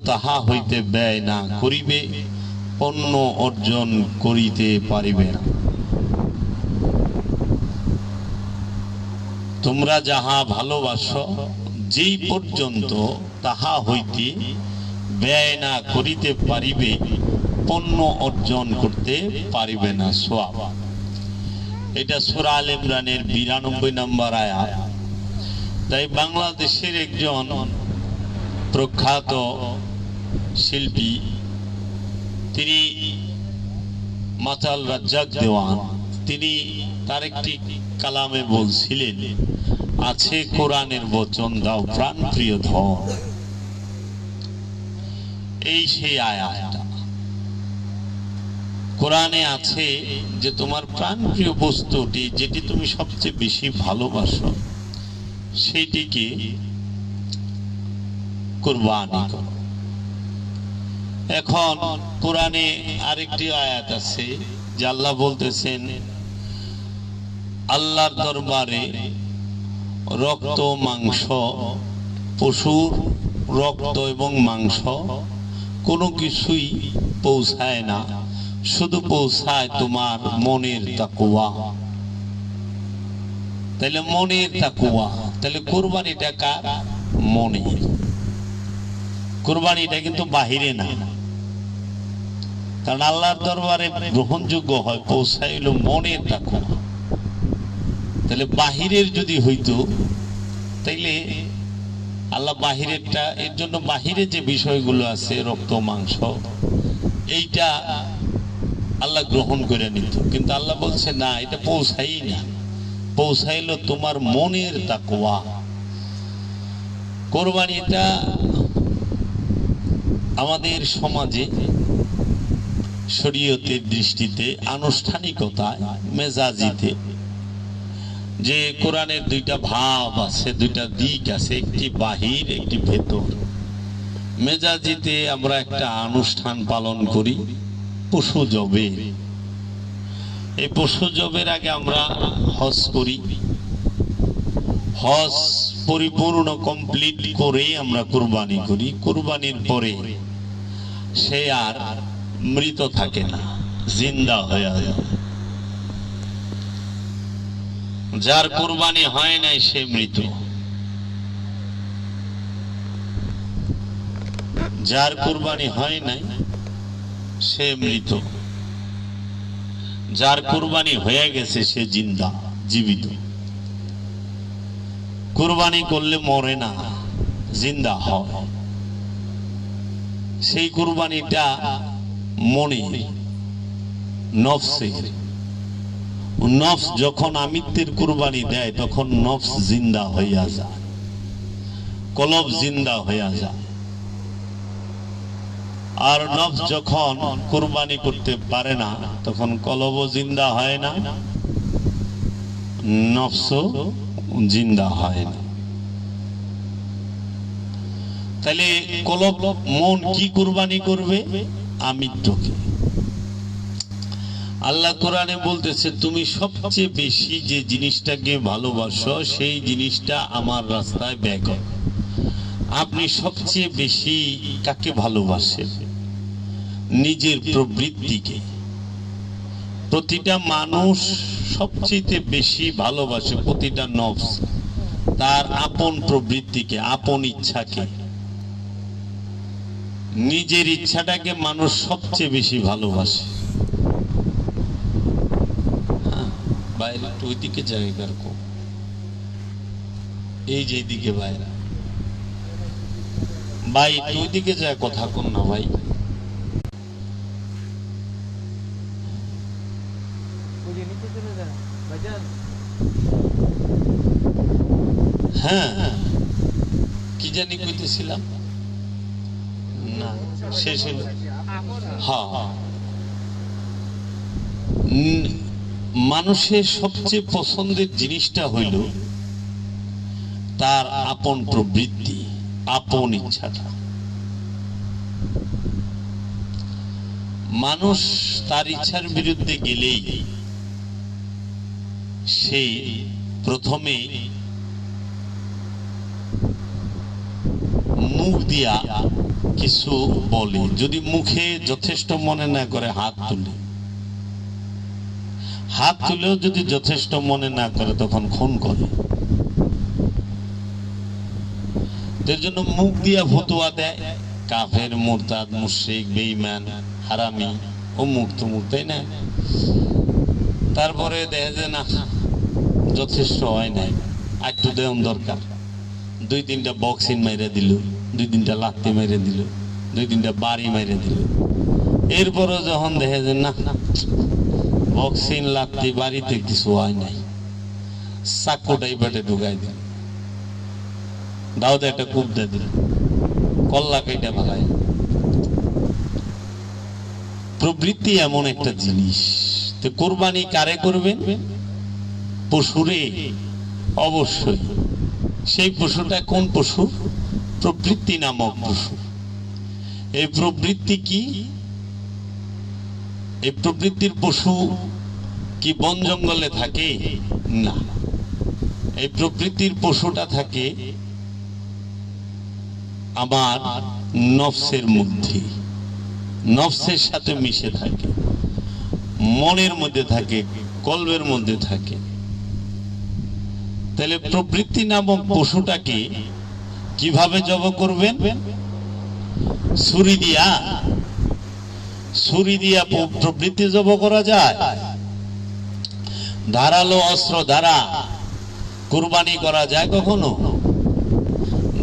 তাহা হইতে ব্যয় না করিবে পণ্য অর্জন করিতে পারিবে না। তোমরা যাহা ভালোবাসো যেই পর্যন্ত তাহা হইতে ব্যয় না করিতে পারিবে পণ্য অর্জন করতে পারিবে না। সওয়াব। এটা সূরা আল ইমরানের 92 নম্বর আয়াত। তাই বাংলাদেশের একজন প্রখ্যাত শিল্পী, তিনি মাতাল রাজ্জাক দেওয়ান, তিনি তার একটি কালামে বলছিলেন, আছে কোরআনের বচন দাও প্রাণ প্রিয় ধন। এই সেই আয়াতটা কোরআনে আছে যে তোমার প্রাণ প্রিয় বস্তুটি যেটি তুমি সবচেয়ে বেশি ভালোবাসো সেইটিকে কুরবানি করো। এখন কোরআনে আরেকটি আয়াত আছে যে আল্লাহ বলতেছেন, আল্লাহর দরবারে রক্ত মাংস, পশুর রক্ত এবং মাংস কোনো কিছুই পৌঁছায় না, শুধু পৌঁছায় তোমার মনের তাকওয়া। তাহলে মনের তাকওয়া, তাহলে কুরবানিটা কার? মনের। কুরবানিটা কিন্তু বাহিরে না, কারণ আল্লাহর দরবারে গ্রহণযোগ্য হয় পৌঁছাইল মনের তাকওয়া। তাহলে বাহিরের যদি হইতো তাইলে আল্লাহ বাহিরেরটা, এর জন্য বাহিরে যে বিষয়গুলো আছে রক্ত মাংস এইটা আল্লাহ গ্রহণ করে নিত, কিন্তু আল্লাহ বলছে না, এটা পৌঁছাই না, পৌঁছাইলো তোমার মনের তাকওয়া। কোরবানিটা আমাদের সমাজে শরীয়তের দৃষ্টিতে আনুষ্ঠানিকতায় মেজাজিতে যে কোরআনের দুইটা ভাব আছে, দুইটা দিক আছে, একটি বাহির একটি ভেতর। মেজাজিতে আমরা একটা অনুষ্ঠান পালন করি পশু জবে। এই পশু জবের আগে আমরা হজ করি, হজ পরিপূর্ণ কমপ্লিট করে আমরা কুরবানি করি। কুরবানির পরে সে আর মৃত থাকে না, জিন্দা হয়ে যায়। যার কুরবানি হয় নাই সে মৃত, যার কুরবানি হয় নাই সে মৃত, যার কুরবানি হয়ে গেছে সে জিন্দা, জীবিত। কুরবানি করলে মরে না, জিন্দা হয়। সেই কুরবানিটা মনে, নফসে। নফস যখন আমিত্বের কুরবানি দেয় তখন নফস জিন্দা হইয়া যায়, কলব জিন্দা হইয়া যায়। আর নফস যখন কুরবানি করতে পারে না তখন কলবও জিন্দা হয় না, নফসও জিন্দা হয় না। তাহলে কলব, মন কি কুরবানি করবে? আমিত্বকে। আল্লাহ কোরআনে বলতেছে, তুমি সবচেয়ে বেশি যে জিনিসটাকে ভালোবাসো সেই জিনিসটা আমার রাস্তায় ব্যয় করো। আপনি সবচেয়ে বেশি কাকে ভালোবাসেন? নিজের প্রবৃত্তিকে। প্রতিটা মানুষ সবচেয়ে বেশি ভালোবাসে, প্রতিটা নফস তার আপন প্রবৃত্তিকে, আপন ইচ্ছাকে। নিজের ইচ্ছাটাকে মানুষ সবচেয়ে বেশি ভালোবাসে। বাইরে একটু ওইদিকে জায়গার কম, এই যে দিকে বাইরে, ভাই একটু ওইদিকে যায় কথা কন না ভাই। হ্যাঁ, কি জানি কইতেছিলাম না, শেষ হলো। হ্যাঁ, মানুষের সবচেয়ে পছন্দের জিনিসটা হইল তার আপন প্রবৃত্তি, আপন ইচ্ছাটা। মানুষ তার ইচ্ছার বিরুদ্ধে গেলেই সে প্রথমে মুখ দিয়া কিছু বলে, যদি মুখে যথেষ্ট মনে না করে হাত তুলেও যদি যথেষ্ট মনে না করে তখন খুন করে। এর জন্য মুখ দিয়া ফতোয়া দেয় কাফের, মুরতাদ, মুশরিক, বেঈমান, হারামি, অমুক তমুক, তাই না? তারপরে দেখা যায় না যথেষ্ট হয় নাই, একটু দেওয়ান দরকার, 2-3টা বক্সিং মেরে দিল, 2-3টা লাত্তি মেরে দিল, 2-3টা বাড়ি মেরে দিল। এরপরও যখন দেখা যায় না বক্সিং লাত্তি বাড়িতে কিছু হয় নাই, চাকুটাই পেটে ঢুকাই দিল, দাউদে একটা কূপ দিয়ে দিল, কল্লা কেটে ফেলায়। প্রবৃত্তি এমন একটা জিনিস। তো কোরবানি কারে করবেন? পশুরে, অবশ্যই। সেই পশুটা কোন পশু? প্রবৃত্তি নামক পশু। এই প্রবৃত্তি কি? এই প্রবৃত্তির পশু কি বন জঙ্গলে থাকে? না, এই প্রবৃত্তির পশুটা থাকে আমার নফসের মধ্যে, নফসের সাথে মিশে থাকে, মনের মধ্যে থাকে, কলবের মধ্যে থাকে। তাহলে প্রবৃত্তি নামক পশুটাকে কিভাবে জব করবেন? ছুরি দিয়া প্রবৃত্তি জব করা যায়? ধারালো অস্ত্র দ্বারা কুরবানি করা যায় কখনো?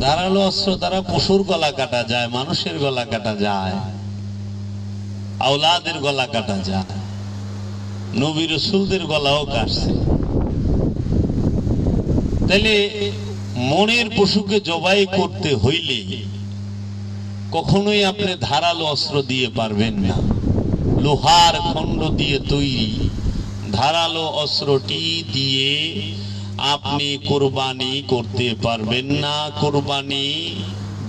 ধারালো অস্ত্র দ্বারা পশুর গলা কাটা যায়, মানুষের গলা কাটা যায়, আওলাদের গলা কাটা যায়, নবী রাসূলদের গলাও কাটছে। তাহলে মনের পশুকে জবাই করতে হইলে কখনোই আপনি ধারালো অস্ত্র দিয়ে পারবেন না। লোহার খণ্ড দিয়ে তৈরি ধারালো অস্ত্রটি দিয়ে আপনি কোরবানি করতে পারবেন না। কোরবানি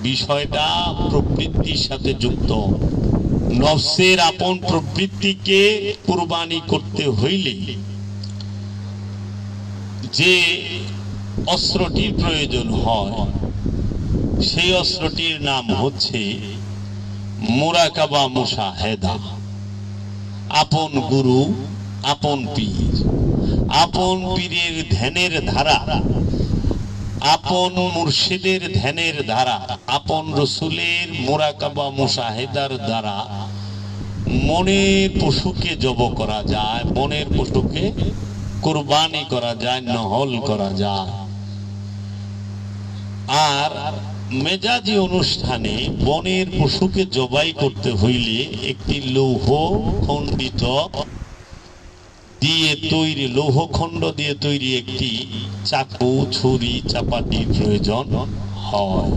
বিষয়টা প্রবৃত্তির সাথে যুক্ত। নফসের আপন প্রবৃত্তিকে কোরবানি করতে হইলে যে অস্ত্রটির প্রয়োজন হয় সেই অস্ত্রটির নাম হচ্ছে মুরাকাবা মুশাহেদা। আপন গুরু, আপন পীর, আপন পীরের ধ্যানের ধারা, আপন মুর্শিদের ধ্যানের ধারা, আপন রসুলের মুরাকাবা মুশাহেদার দ্বারা মনের পশুকে জব করা যায়, মনের পশুকে কুরবানি করা যায়, নহল করা যায়। আর মেজাজি অনুষ্ঠানে বনের পশুকে জবাই করতে হইলে একটি লৌহ খণ্ডিত দিয়ে তৈরি, লৌহ খণ্ড দিয়ে তৈরি একটি চাকু, ছুরি, চাপাতির প্রয়োজন হয়।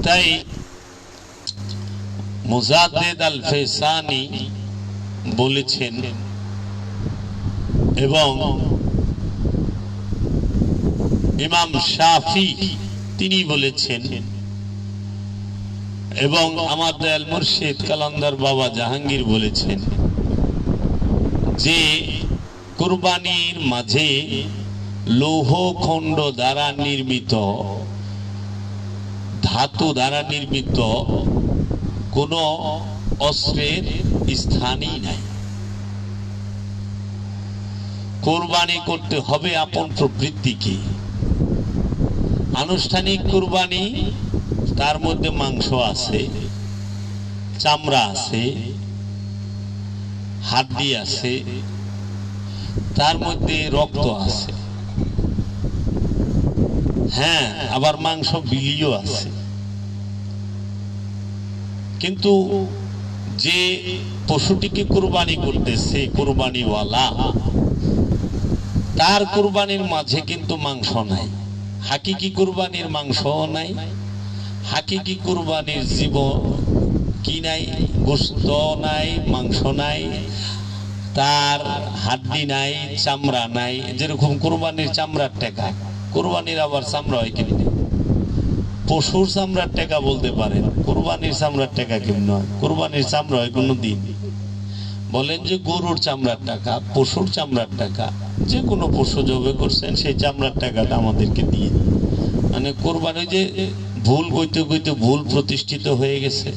তাই মুজাদ্দিদ আল ফেসানি বলেছেন এবং ইমাম শাফি তিনি বলেছেন এবং আমার দয়াল মুর্শিদ কালান্দার বাবা জাহাঙ্গীর বলেছেন যে কুরবানির মাঝে লৌহ খণ্ড দ্বারা নির্মিত, ধাতু দ্বারা নির্মিত কোন অস্ত্রের স্থানই নাই। কোরবানি করতে হবে আপন প্রবৃত্তিকে। আনুষ্ঠানিক কুরবানি, তার মধ্যে মাংস আছে, চামড়া আছে, হাড্ডি আছে, তার মধ্যে রক্ত আছে, হ্যাঁ, আবার মাংস বিলিও আছে। কিন্তু যে পশুটিকে কুরবানি করতেছে কুরবানিওয়ালা, তার কুরবানির মাঝে কিন্তু মাংস নাই। হাকিকি কুরবানির মাংস নাই, হাকিকি কুরবানির জীব কি নাই, গোশত নাই, মাংস নাই, তার হাড্ডি নাই, চামড়া নাই। যেরকম কুরবানির চামড়ার টাকা, কুরবানির আবার চামড়া হয় কিনে, পশুর চামড়ার টাকা বলতে পারেন, কুরবানির চামড়ার টাকা কেমন হয়? কুরবানির চামড়া হয় কোনো দিন। বলেন যে গরুর চামড়ার টাকা, পশুর চামড়ার টাকা, যে কোনো পশু জবে করছেন সেই চামড়ার টাকাটা আমাদেরকে দিয়ে, মানে কোরবানি যে ভুল কইতে কইতে ভুল প্রতিষ্ঠিত হয়ে গেছে।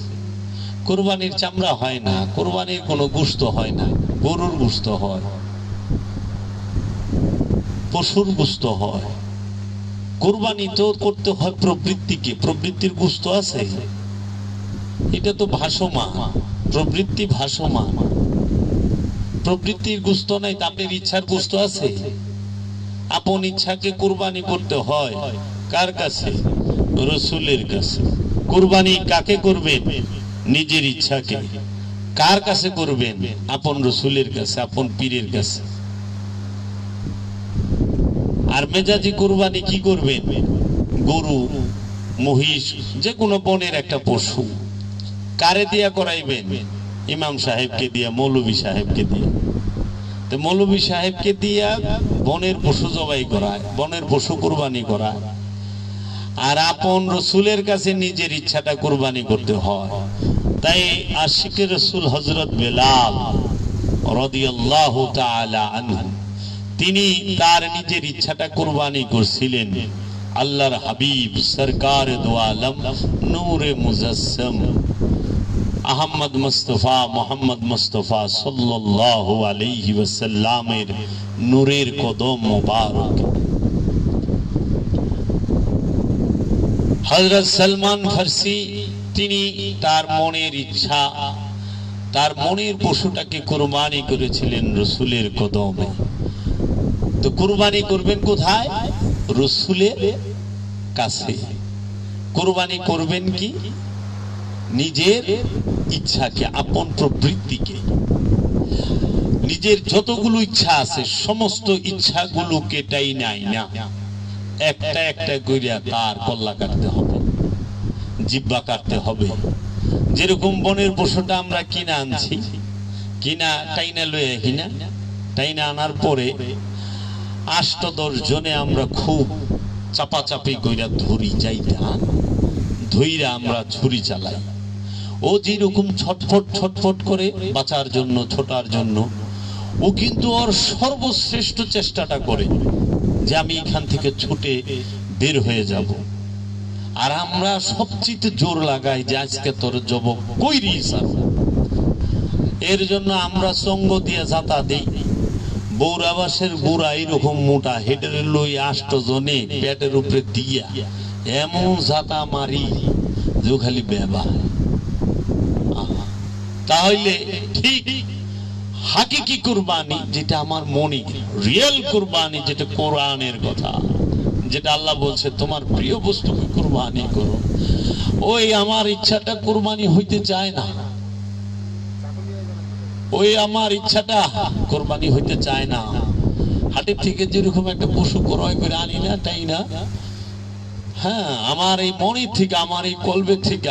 কুরবানির চামড়া হয় না, কুরবানির কোনো গোশত হয় না, গরুর গোশত হয়, পশুর গোশত হয়। কুরবানি তো করতে হয় প্রবৃত্তিকে, প্রবৃত্তির গোশত আছে, এটা তো ভাসমান, প্রবৃত্তি ভাসমান, প্রবৃত্তির গোশত নাই, আপনার ইচ্ছার গোশত আছে। আপন ইচ্ছাকে কুরবানি করতে হয় কার কাছে? রসুলের কাছে। কুরবানি কাকে করবেন? নিজের ইচ্ছাকে। কার কাছে করবেন? আপন রসুলের কাছে, আপন পীরের কাছে। আর মেজাজি কুরবানি কি করবেন? গরু, মহিষ, যে কোনো বনের একটা পশু। কারে দিয়া করাইবেন? ইমাম সাহেবকে দিয়া, মৌলভী সাহেবকে দিয়া। তো মৌলভী সাহেবকে দিয়া বনের পশু জবাই করায়, বনের পশু কুরবানি করায়। আর আপন রসুলের কাছে নিজের ইচ্ছাটা কুরবানি করতে হয়। তাই আশিকের রসুল হযরত বেলাল রাদিয়াল্লাহু তাআলা আনহু, তিনি তার নিজের ইচ্ছাটা কুরবানি করছিলেন আল্লাহর হাবিব সরকার দো আলম নূরে মুজাসসম আহমদ মুস্তফা মোহাম্মদ মুস্তফা সাল্লাল্লাহু আলাইহি ওয়াসাল্লামের নূরের কদম মোবারক। হযরত সালমান ফারসি তিনি তার মনের ইচ্ছা, তার মনের পশুটাকে কুরবানি করেছিলেন রসুলের কদমে। তো কুরবানি করবেন কোথায়? রসুলের কাছে। কুরবানি করবেন কি? নিজের ইচ্ছাকে, আপন প্রবৃত্তিকে। নিজের যতগুলো ইচ্ছা আছে সমস্ত ইচ্ছাগুলোকে টাইনাই না, একটা একটা কইরা তার কল্লা কাটতে হবে, জিহ্বা কাটতে হবে। যেরকম বনের পশুটা আমরা কিনা আনছি, কিনা টাইনা লয়ে আহি না, টাইনা আনার পরে 8-10 জনে আমরা খুব চাপাচাপি কইরা ধরি, যাইতা ধইরা আমরা ছুরি চালাই। ও যেরকম ছটফট ছটফট করে বাঁচার জন্য, ছোটার জন্য, ও কিন্তু ওর সর্বশ্রেষ্ঠ চেষ্টাটা করে যে আমি এখান থেকে ছুটে বের হয়ে যাব। আর আমরা সবচেয়ে জোর লাগাই যে আজকে তোর জবক কইরি স্যার। এর জন্য আমরা সঙ্গ দিয়ে যাতা দিই। বৌরাবাসের বুড়া এইরকম মোটা হেডের লই 8 জনে পেটের উপরে দিয়া এমন যাতা মারি যে খালি বেবা। তাহলে ঠিক হাকিকি কুরবানি যেটা আমার মনে, রিয়েল কুরবানি যেটা কোরআনের কথা, যেটা আল্লাহ বলছে তোমার প্রিয় বস্তুকে কুরবানি করো, ওই আমার ইচ্ছাটা কুরবানি হইতে চায় না, ওই আমার ইচ্ছাটা কুরবানি হইতে চায় না। হাটের থেকে যেরকম একটা পশু ক্রয় করে আনি না, তাই না? হ্যাঁ, আমার এই মনের থেকে, আমার এই কলবের থেকে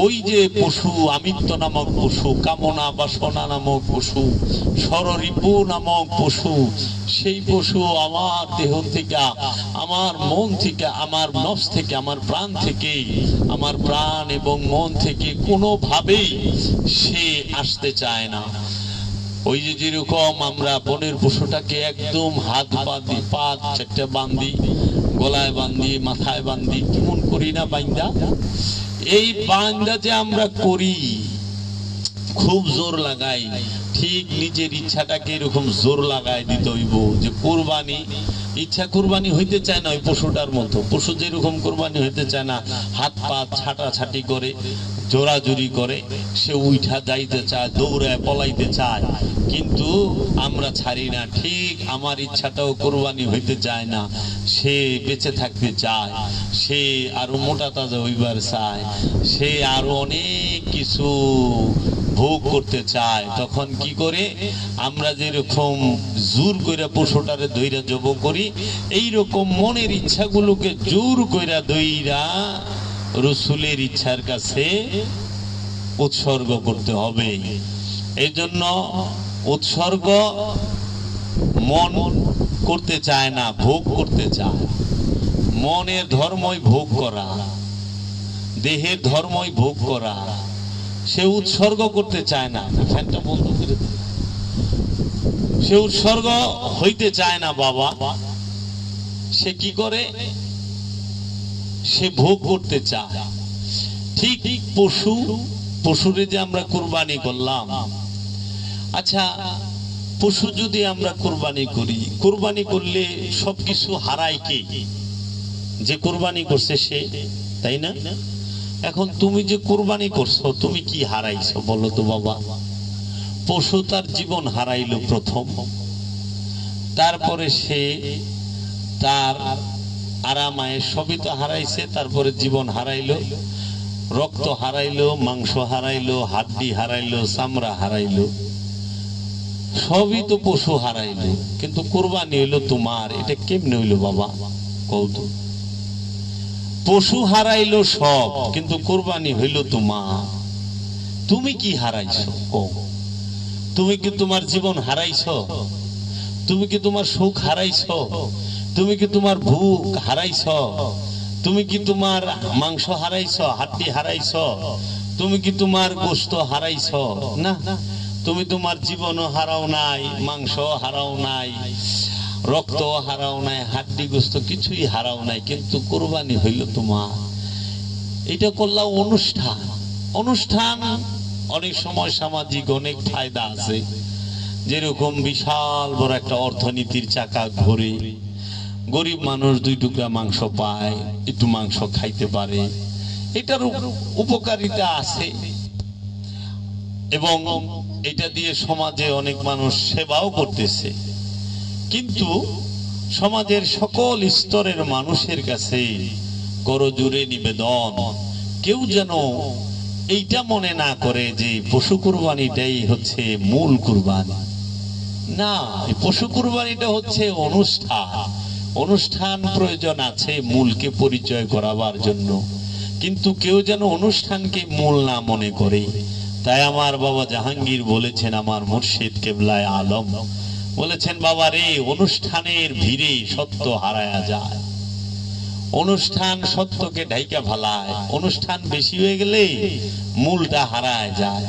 ওই যে পশু, আমিত্ব নামক পশু, কামনা বাসনা নামক পশু, সররিপু নামক পশু, সেই পশু আমার দেহ থেকে, আমার মন থেকে, আমার নফস থেকে, আমার প্রাণ থেকে, আমার প্রাণ এবং মন থেকে কোনোভাবেই সে আসতে চায় না। ওই যে যেরকম আমরা বনের পশুটাকে একদম হাত বাঁধি, পা 4টে বাঁধি, গলায় বাঁধি, মাথায় বাঁধি, কেমন করি না বাইন্দা? এই বান্দা যে আমরা করি, খুব জোর লাগাই, ঠিক নিজের ইচ্ছাটাকে এরকম জোর লাগাই দিতে হইব যে কুরবানি, ইচ্ছা কুরবানি হইতে চায় না ওই পশুটার মতো। পশু যেরকম কুরবানি হইতে চায় না, হাত পা ছাটাছাটি করে, জোরাজুরি করে, সে উঠা যাইতে চায়, দৌড়ায় পলাইতে চায়, কিন্তু আমরা ছাড়ি না। ঠিক আমার ইচ্ছাটাও কুরবানি হইতে চায় না, সে বেঁচে থাকতে চায়, সে আরো মোটা তাজা হইবার চায়, সে আরো অনেক কিছু ভোগ করতে চায়। তখন কি করে? আমরা যেরকম জোর কইরা পশুটারে ধইরা জব করি, এইরকম মনের ইচ্ছাগুলোকে জোর কইরা ধইরা রসুলের ইচ্ছার কাছে উৎসর্গ করতে হবে। এই জন্য উৎসর্গ মন করতে চায় না, ভোগ করতে চায়। মনের ধর্মই ভোগ করা, দেহের ধর্মই ভোগ করা। সে উৎসর্গ করতে চায় না। ফ্যানটা বন্ধ করে দিন। সে উৎসর্গ হইতে চায় না বাবা। সে কি করে? সে ভোগ করতে চায়। ঠিক পশুরে যে আমরা কুরবানি করলাম, আচ্ছা পশু যদি আমরা কুরবানি করি, কুরবানি করলে সবকিছু হারায় কে? যে কুরবানি করছে সে, তাই না? এখন তুমি যে কুরবানি করছো, তুমি কি হারাইছো বলো তো বাবা? পশু তার জীবন হারাইলো প্রথম, তারপরে সে তার আরামায় সবই তো হারাইছে, তারপরে জীবন হারাইলো, রক্ত হারাইলো, মাংস হারাইলো, হাড্ডি হারাইলো, চামড়া হারাইলো, সবই তো পশু হারাইলো। কিন্তু কুরবানি হইলো তোমার, এটা কেমনে হইলো বাবা কৌত? পশু হারাইলো সব, কিন্তু কুরবানি হইলো তোমার। তুমি কি হারাইছো? তুমি কি তোমার জীবন হারাইছো? তুমি কি তোমার সুখ হারাইছো? তুমি কি তোমার ভুখ হারাইছো? তুমি কি তোমার মাংস হারাইছো, হাড্ডি হারাইছো? তুমি কি তোমার গোশত হারাইছো? না, তুমি তোমার জীবনও হারাও নাই, মাংস হারাও নাই, রক্ত হারাও নাই, হাড্ডি গোশত কিছুই হারাও নাই, কিন্তু কুরবানি হইল তোমার। এটা করলাম অনুষ্ঠান। অনুষ্ঠান অনেক সময় সামাজিক অনেক ফায়দা আছে, যেরকম বিশাল বড় একটা অর্থনীতির চাকা ঘুরে, গরিব মানুষ 2 টুকরা মাংস পায়, একটু মাংস খাইতে পারে, এটার উপকারিতা আছে। এবং এটা দিয়ে সমাজে অনেক মানুষ সেবাও করতেছে। কিন্তু সমাজের সকল স্তরের মানুষের কাছে করজোড়ে নিবেদন, কেউ যেন এইটা মনে না করে যে পশু কুরবানিটাই হচ্ছে মূল কুরবানি। না, পশু কুরবানিটা হচ্ছে অনুষ্ঠান। অনুষ্ঠান প্রয়োজন আছে মূলকে পরিচয় করাবার জন্য, কিন্তু কেউ যেন অনুষ্ঠানকে মূল না মনে করে। তাই আমার বাবা জাহাঙ্গীর বলেছেন, আমার মুর্শিদ কেবলায় আলম বলেছেন, বাবা রে, অনুষ্ঠানের ভিড়ে সত্য হারায়া যায়, অনুষ্ঠান সত্যকে ঢাইকা ফেলায়, অনুষ্ঠান বেশি হয়ে গেলে মূলটা হারায় যায়।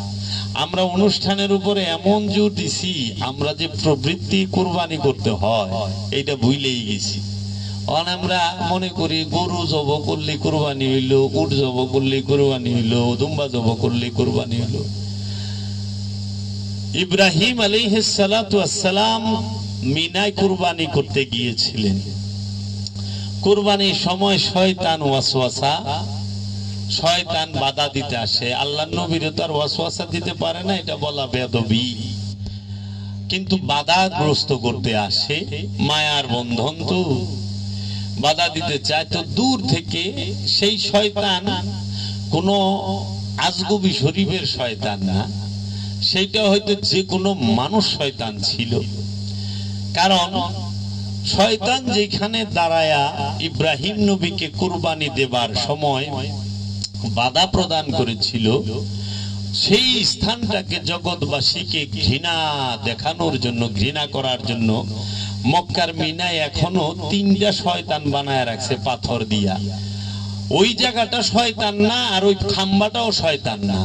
আমরা অনুষ্ঠানের উপরে এমন জোর দিছি, আমরা যে প্রবৃত্তি কুরবানি করতে হয় এটা ভুলেই গেছি। আমরা মনে করি গরু জব করলে কুরবানি হইলো, উট জব করলে কুরবানি হইলো, দুম্বা জব করলে কুরবানি হইলো। ইব্রাহিম আলাইহিস সালাতু ওয়াস সালাম মিনায় কুরবানি করতে গিয়েছিলেন। কুরবানির সময় শয়তান ওয়াসওয়াসা, শয়তান বাধা দিতে আসে। আল্লাহর নবীর তো আর ওয়াসওয়াসা দিতে পারে না, এটা বলা বেয়াদবি, কিন্তু বাধাগ্রস্ত করতে আসে। মায়ার বন্ধন তো, বাধা দিতে চায়। তো দূর থেকে সেই শয়তান কোনো আজগবি শরীফের শয়তান না, সেইটা হয়তো যে কোনো মানুষ শয়তান ছিল। কারণ শয়তান যেখানে দাঁড়ায়া ইব্রাহিম নবীকে কুরবানি দেবার সময় বাধা প্রদান করেছিল, সেই স্থানটাকে জগৎবাসীকে ঘৃণা দেখানোর জন্য, ঘৃণা করার জন্য মক্কার মিনায় এখনো 3টা শয়তান বানায় রাখছে পাথর দিয়া। ওই জায়গাটা শয়তান না, আর ওই খাম্বাটাও শয়তান না।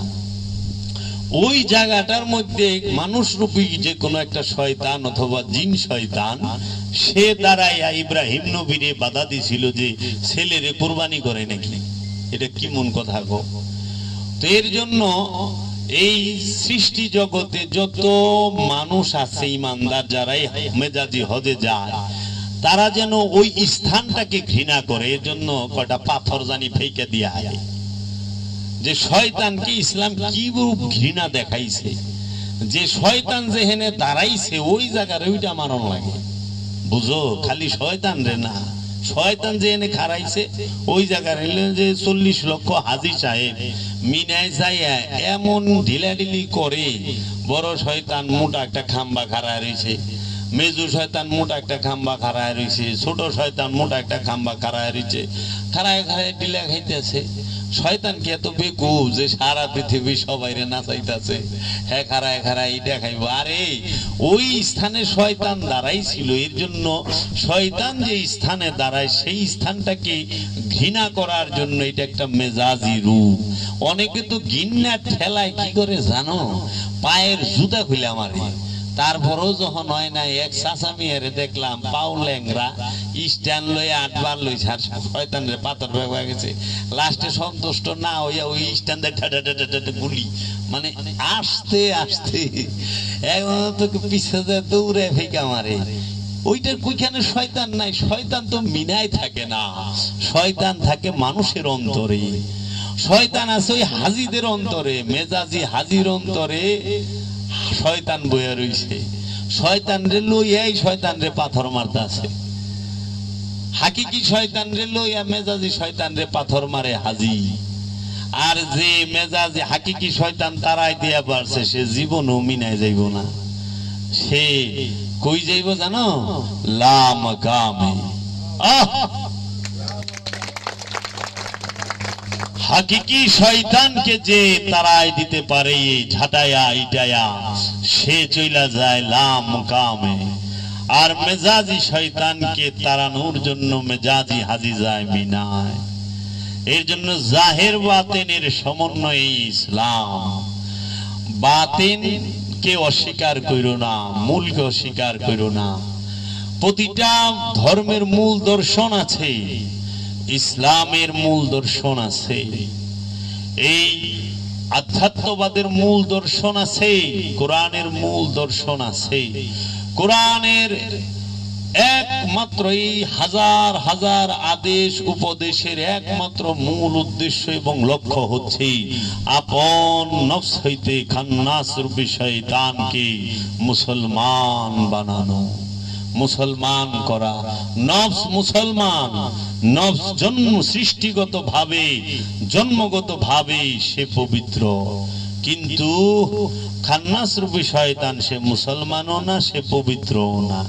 ওই জায়গাটার মধ্যে মানুষ রূপী যে কোনো একটা শয়তান অথবা জিন শয়তান, সে দাঁড়াইয়া ইব্রাহিম নবীরে বাধা দিছিল যে ছেলেরে কুরবানি করে নাকি। এটা কি মন কথা গো? তো এর জন্য এই সৃষ্টি জগতে যত মানুষ আছে ইমানদার, যারাই মেজাজি হজে যায়, তারা যেন ওই স্থানটাকে ঘৃণা করে। এর জন্য কয়টা পাথর জানি ফেকে দিয়া হয়, যে শয়তানকে ইসলাম কি রূপ ঘৃণা দেখাইছে, যে শয়তান যেখানে দাঁড়াইছে ওই জায়গার ওইটা মারণ লাগে। বুঝো, খালি শয়তান রে না, শয়তান যেখানে খারাইছে ওই জায়গার যে 40 লক্ষ হাজি সাহেব মিনায় যাইয়া এমন ঢিলাঢিলি করে, বড় শয়তান মোটা একটা খাম্বা খাড়ায় রয়েছে, মেজু শয়তান মোটা একটা খাম্বা খাড়ায় রয়েছে, ছোট শয়তান মোটা একটা খাম্বা খাড়ায় রয়েছে, খাড়ায় খাড়ায় ঢিলা খাইতেছে। শয়তান কি এত বেকু যে সারা পৃথিবী সবাইরে নাচাইতেছে, হ্যাঁ খাড়ায় খাড়ায় এটা খাইব? আরে ওই স্থানে শয়তান দাঁড়াইছিল। এর জন্য শয়তান যে স্থানে দাঁড়ায় সেই স্থানটাকে ঘৃণা করার জন্য এটা একটা মেজাজি রূপ। অনেকে তো ঘৃণা ঠেলায় কি করে জানো? পায়ের জুতা খুলে মারে, তারপরেও যখন হয় না, এক চাচা মিয়ারে দেখলাম পাও ল্যাংরা, স্ট্যান্ড লই 8 বার লইছে, আর শয়তানের পাথর হয়ে গেছে। লাস্টে সন্তুষ্ট না হইয়া ওই স্ট্যান্ডে গুলি, মানে আসতে আসতে এখন তো পিছিয়ে দৌড়ে ফেঁকা মারে। ওইটার কইখানে শয়তান নাই, শয়তান তো মিনায় থাকে না, শয়তান থাকে মানুষের অন্তরে। শয়তান আছে ওই হাজিদের অন্তরে, মেজাজি হাজির অন্তরে শয়তান বইয়া রইছে। শয়তান রে লইয়াই শয়তান রে পাথর মারতে আছে। হাকিকি শয়তান রে লইয়া মেজাজি শয়তান রে পাথর মারে হাজি। আর যে মেজাজি হাকিকি শয়তান তারাই দিয়া পারছে, সে জীবনও মিনায় যাইব না। সে কই যাইব জানো? লা মাকামে। হাকিকি শয়তানকে যে তারাই দিতে পারে ঝাঁটায়া ইটায়া, সে চইলা যায় লা মাকামে। আর মেজাজি শয়তানকে তাড়ানোর জন্য মেজাজি হাজি যায় মিনায়। এর জন্য জাহের বাতিনের সমন্বয়ে ইসলাম। বাতিন কে অস্বীকার কইরো না, মূলকে অস্বীকার কইরো না। প্রতিটা ধর্মের মূল দর্শন আছে, ইসলামের মূল দর্শন আছে, এই আধ্যাত্মবাদের মূল দর্শন আছে, কোরআনের মূল দর্শন আছে। কোরআনের একমাত্র এই হাজার হাজার আদেশ উপদেশের একমাত্র মূল উদ্দেশ্য এবং লক্ষ্য হচ্ছে আপন নফস হইতে খান্নাস রূপী শয়তানকে মুসলমান বানানো, মুসলমান করা। নফস মুসলমান, নফস জন্ম সৃষ্টিগত ভাবে জন্মগত ভাবে সে পবিত্র, কিন্তু খান্নাস রূপী শয়তান সে মুসলমানও না, সে পবিত্রও না।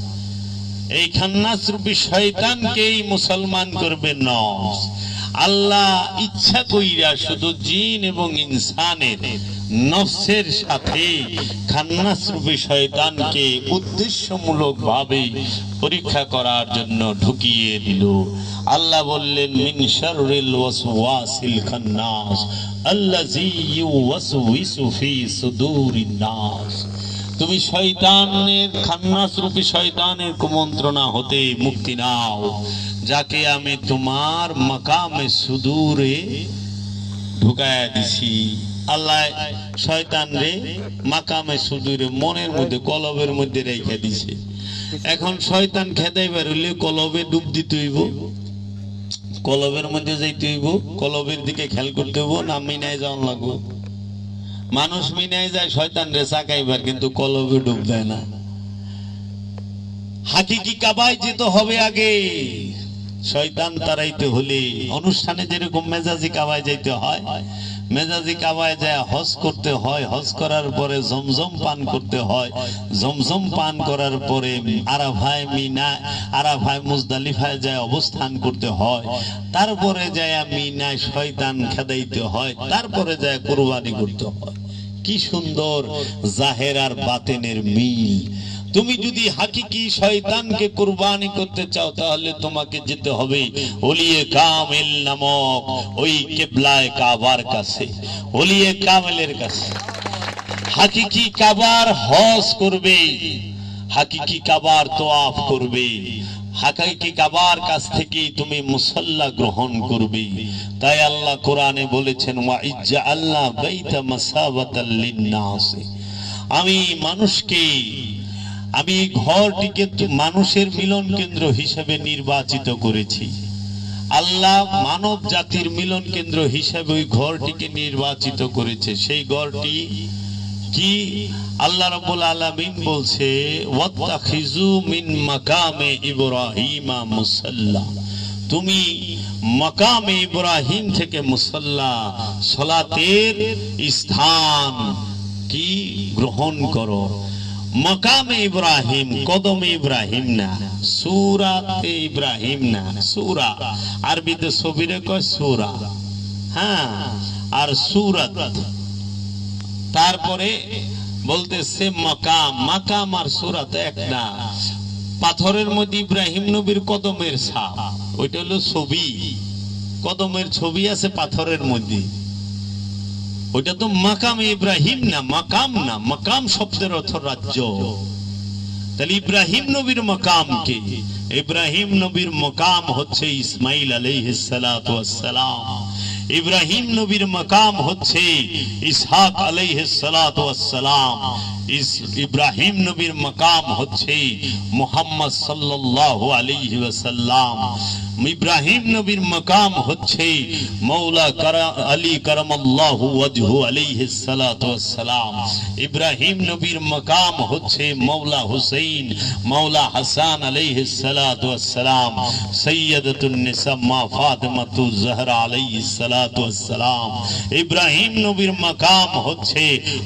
এই খান্নাস রূপী শয়তানকেই মুসলমান করবে নফস। আল্লাহ ইচ্ছা কইরা শুধু জিন এবং ইনসানের নফসের সাথে খান্নাস রূপী শয়তানকে উদ্দেশ্যমূলক ভাবে পরীক্ষা করার জন্য ঢুকিয়ে দিল। আল্লাহ বললেন মিন শাররিল ওয়াসওয়াসিল খান্নাস আল্লাযী ইউওয়াসউইসু ফি সুদুরিন নাস। তুমি শয়তানের খান্নাস রূপী শয়তানের কুমন্ত্রণা হতে মুক্তি নাও, যাকে আমি তোমার মাকামে সুদূরে ঢুকায়া দিছি। আল্লাহ শয়তান রে মাকামে সুদূরে মনের মধ্যে কলবের মধ্যে রেখে দিছে। এখন শয়তান খেদাইবার হইলে কলবে ডুব দিতে হইব, কলবের মধ্যে যাইতে হইব, কলবের দিকে খেয়াল করতে হইব, না মিনায় যাওয়ান লাগবো। মানুষ মিনায় যায় শয়তান রে চাকাইবার, কিন্তু কলবে ডুব দেয় না। হাকিকি কাবায় যেতে হবে আগে। শয়তান তাড়াইতে হলে অনুষ্ঠানে যেরকম মেজাজি কাবায় যাইতে হয়, মেজাজি কাবায় যায় হজ করতে হয়, হজ করার পরে জমজম পান করতে হয়, জমজম পান করার পরে আরাফায় মিনা আরাফায় মুজদালিফায় যায় অবস্থান করতে হয়, তারপরে যায় মিনায় শয়তান খেদাইতে হয়, তারপরে যায় কুরবানি করতে হয়। কি সুন্দর জাহের আর বাতিনের মিল। তুমি যদি হাকিকি শয়তানকে কুরবানি করতে চাও, তাহলে তোমাকে যেতে হবে ওলিয়ে কামেল নামক ওই কিবলায়ে কাবার কাছে, ওলিয়ে কামেলের কাছে। হাকিকি কাবার হজ করবে, হাকিকি কাবার তওয়াফ করবে, হাকিকি কাবার কাছ থেকে তুমি মুসাল্লা গ্রহণ করবে। তাই আল্লাহ কোরআনে বলেছেন ওয়া ইজ্জাআলনা বাইতা মাসাবাতাল লিন-নাস। আমি মানুষকে, আমি ঘরটিকে মানুষের মিলন কেন্দ্র হিসেবে নির্বাচিত করেছি। আল্লাহ মানব জাতির মিলন কেন্দ্র হিসেবে ওই ঘরটিকে নির্বাচিত করেছে। সেই ঘরটি কি? আল্লাহ রাব্বুল আলামিন বলছে ওয়াত্তাখিযু মিন মাকামে ইব্রাহিমা মুসাল্লা। তুমি মাকামে ইব্রাহিম থেকে মুসাল্লা সালাতের স্থান কি গ্রহণ করো। মাকামে ইব্রাহিম, কদমে ইব্রাহিম না, সূরাতে ইব্রাহিম না। সূরা আরবিতে ছবিরে কয় সূরা, হ্যাঁ, আর সূরাত। তারপরে বলতেছে মাকাম, মাকাম আর সূরাত এক না। পাথরের মধ্যে ইব্রাহিম নবীর কদমের ছাপ, ওইটা হলো ছবি। কদমের ছবি আছে পাথরের মধ্যে, ওইটা তো মাকাম ইব্রাহিম না, মাকাম না। মাকাম শব্দের অর্থ রাজ্য। তাহলে ইব্রাহিম নবীর মাকাম কি? ইব্রাহিম নবীর মাকাম হচ্ছে ইসমাইল আলাইহিস সালাতু ওয়াস সালাম। ইব্রাহিম নবীর মাকাম হচ্ছে ইসহাক আলাইহিস সালাতু ওয়াস সালাম। ইব্রাহিম নবীর মাকাম হচ্ছে মুহাম্মদ সাল্লাল্লাহু আলাইহি ওয়াসাল্লাম। ইব্রাহিম নবীর মাকাম হচ্ছে মৌলা আলী কারামাল্লাহু ওয়াজহু আলাইহিস সালাতু ওয়াস সালাম। ইব্রাহিম নবীর মাকাম হচ্ছে মৌলা হুসাইন, মৌলা হাসান আলাইহিস সালাতু ওয়াস সালাম। সাইয়্যিদাতুন নিসা মা ফাতিমাতু জহরা আলাইহিস সালাতু ওয়াস সালাম। ইব্রাহিম নবীর মাকাম হচ্ছে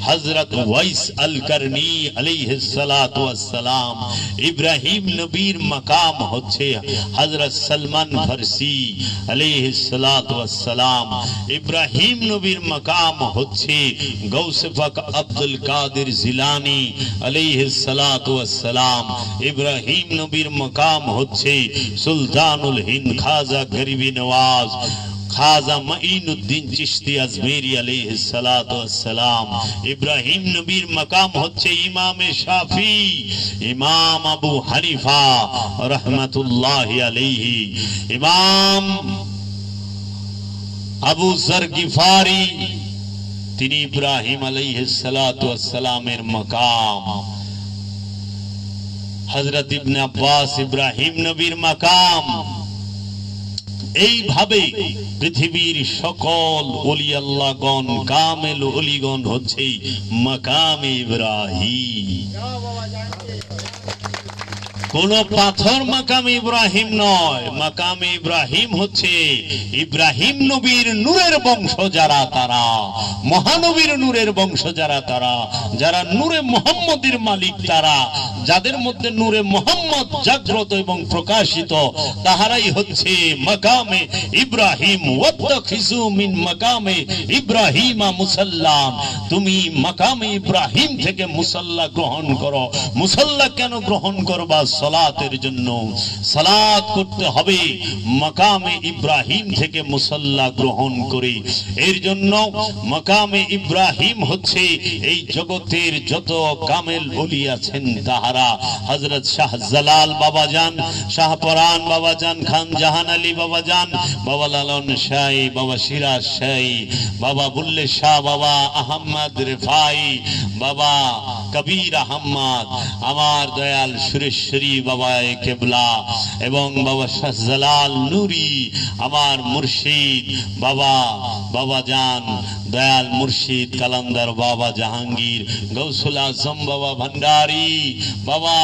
হযরত ওয়াইস আল করনি আলাইহিস সালাতু ওয়াস সালাম। ইব্রাহিম নবীর মাকাম হচ্ছে হযরত সালমান ফারসি আলাইহিস সালাতু ওয়াস সালাম। ইব্রাহিম নবীর মাকাম হচ্ছে গৌসে পাক আব্দুল কাদের জিলানী আলাইহিস সালাতু ওয়াস সালাম। ইব্রাহিম নবীর মাকাম হচ্ছে সুলতানুল হিন্দ খাজা গরিবি নওয়াজ খাজা মাইনুদ্দিন চিশতি আজমেরি আলাইহিস সালাতু ওয়াস সালাম। ইব্রাহিম নবীর মাকাম হচ্ছে ইমামে শাফি, ইমাম আবু হানিফা রাহমাতুল্লাহি আলাইহি, ইমাম আবু যর গিফারি, তিনি ইব্রাহিম আলাইহিস সালাতু ওয়াস সালামের মাকাম। হযরত ইবনে আব্বাস ইব্রাহিম নবীর মাকাম। এইভাবে পৃথিবীর সকল ওলি আল্লাহগণ, কামেল ওলিগণ হচ্ছে মাকামে ইব্রাহিম। কোন পাথর মাকামে ইব্রাহিম নয়। মাকামে ইব্রাহিম হচ্ছে ইব্রাহিম নবীর নূরের বংশ যারা, তারা মহানবীর নূরের বংশ যারা, তারা যারা নূরে মুহাম্মদের মালিক, তারা যাদের মধ্যে নূরে মুহাম্মদ জাগ্রত এবং প্রকাশিত, তাহারাই হচ্ছে মাকামে ইব্রাহিম। ওয়াত্তাখিযু মিন মাকামে ইব্রাহিমা মুসাল্লাম। তুমি মাকামে ইব্রাহিম থেকে মুসাল্লা গ্রহণ করো। মুসাল্লা কেন গ্রহণ করবা? সালাতের জন্য। সালাত করতে হবে মাকামে ইব্রাহিম থেকে মুসাল্লা গ্রহণ করে। এর জন্য মাকামে ইব্রাহিম হচ্ছে এই জগতের যত কামেল ওলি আছেন তাহারা, হযরত শাহ জালাল বাবাজান, শাহ পরান বাবাজান, খান জাহান আলী বাবাজান, বাবা লালন শাহ, বাবা সিরাজ শাহ, বাবা বুল্লে শাহ, বাবা আহমদ রেফাই, বাবা কবির আহমদ, আমার দয়াল সুরেশ্বরী বাবা কেবলা, এবং বাবা শাহজালাল নুরি, আমার মুর্শিদ বাবা, বাবা জান দয়াল মুর্শিদ কালান্দার বাবা জাহাঙ্গীর, গৌসুল আজম বাবা ভান্ডারী বাবা,